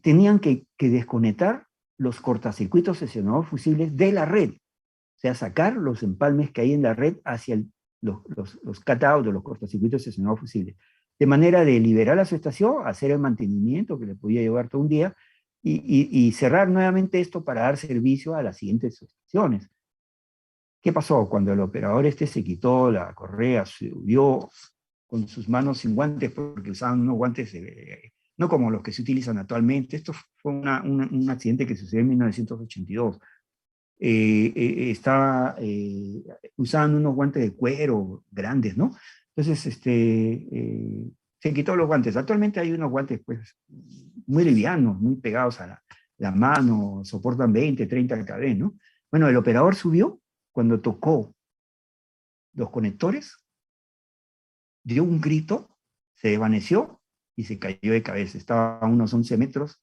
tenían que desconectar los cortacircuitos seccionados fusibles de la red, o sea, sacar los empalmes que hay en la red hacia los cutouts de los cortacircuitos seccionados fusibles, de manera de liberar la subestación, hacer el mantenimiento que le podía llevar todo un día, y cerrar nuevamente esto para dar servicio a las siguientes subestaciones. ¿Qué pasó? Cuando el operador se quitó la correa, subió con sus manos sin guantes, porque usaban unos guantes no como los que se utilizan actualmente. Esto fue un accidente que sucedió en 1982. Usaban unos guantes de cuero grandes, ¿no? Entonces, se quitó los guantes. Actualmente hay unos guantes, pues, muy livianos, muy pegados a la mano, soportan 20, 30 kV, ¿no? Bueno, el operador subió. Cuando tocó los conectores, dio un grito, se desvaneció y se cayó de cabeza. Estaba a unos 11 metros,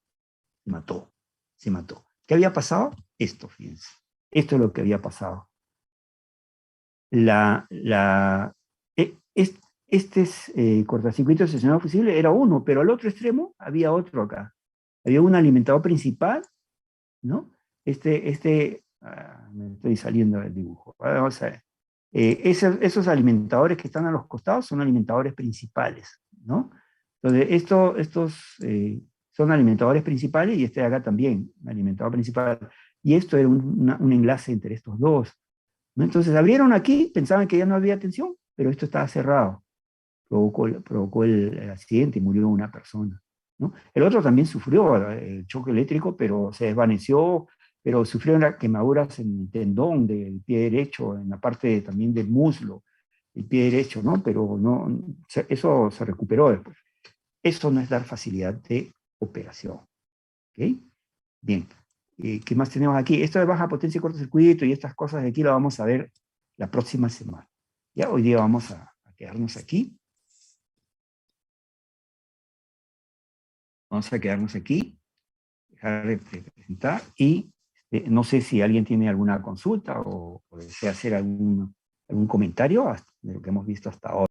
se mató. ¿Qué había pasado? Esto, fíjense. Esto es lo que había pasado. Cortacircuito seccionado fusible era uno, pero al otro extremo había otro acá. Había un alimentador principal, ¿no? Me estoy saliendo del dibujo. Vamos a ver. Esos alimentadores que están a los costados son alimentadores principales, ¿no? Entonces, estos son alimentadores principales, y de acá también, un alimentador principal. Y esto era un enlace entre estos dos, ¿no? Entonces abrieron aquí, pensaban que ya no había tensión, pero esto estaba cerrado. Provocó el accidente y murió una persona, ¿no? El otro también sufrió el choque eléctrico, pero se desvaneció, pero sufrió quemaduras en el tendón del pie derecho, en la parte también del muslo, el pie derecho, ¿no? Pero no, eso se recuperó después. Eso no es dar facilidad de operación, ¿ok? Bien, ¿qué más tenemos aquí? Esto de baja potencia y cortocircuito y estas cosas de aquí lo vamos a ver la próxima semana. Ya hoy día vamos a quedarnos aquí. Vamos a quedarnos aquí, dejar de presentar y no sé si alguien tiene alguna consulta o desea hacer algún comentario de lo que hemos visto hasta ahora.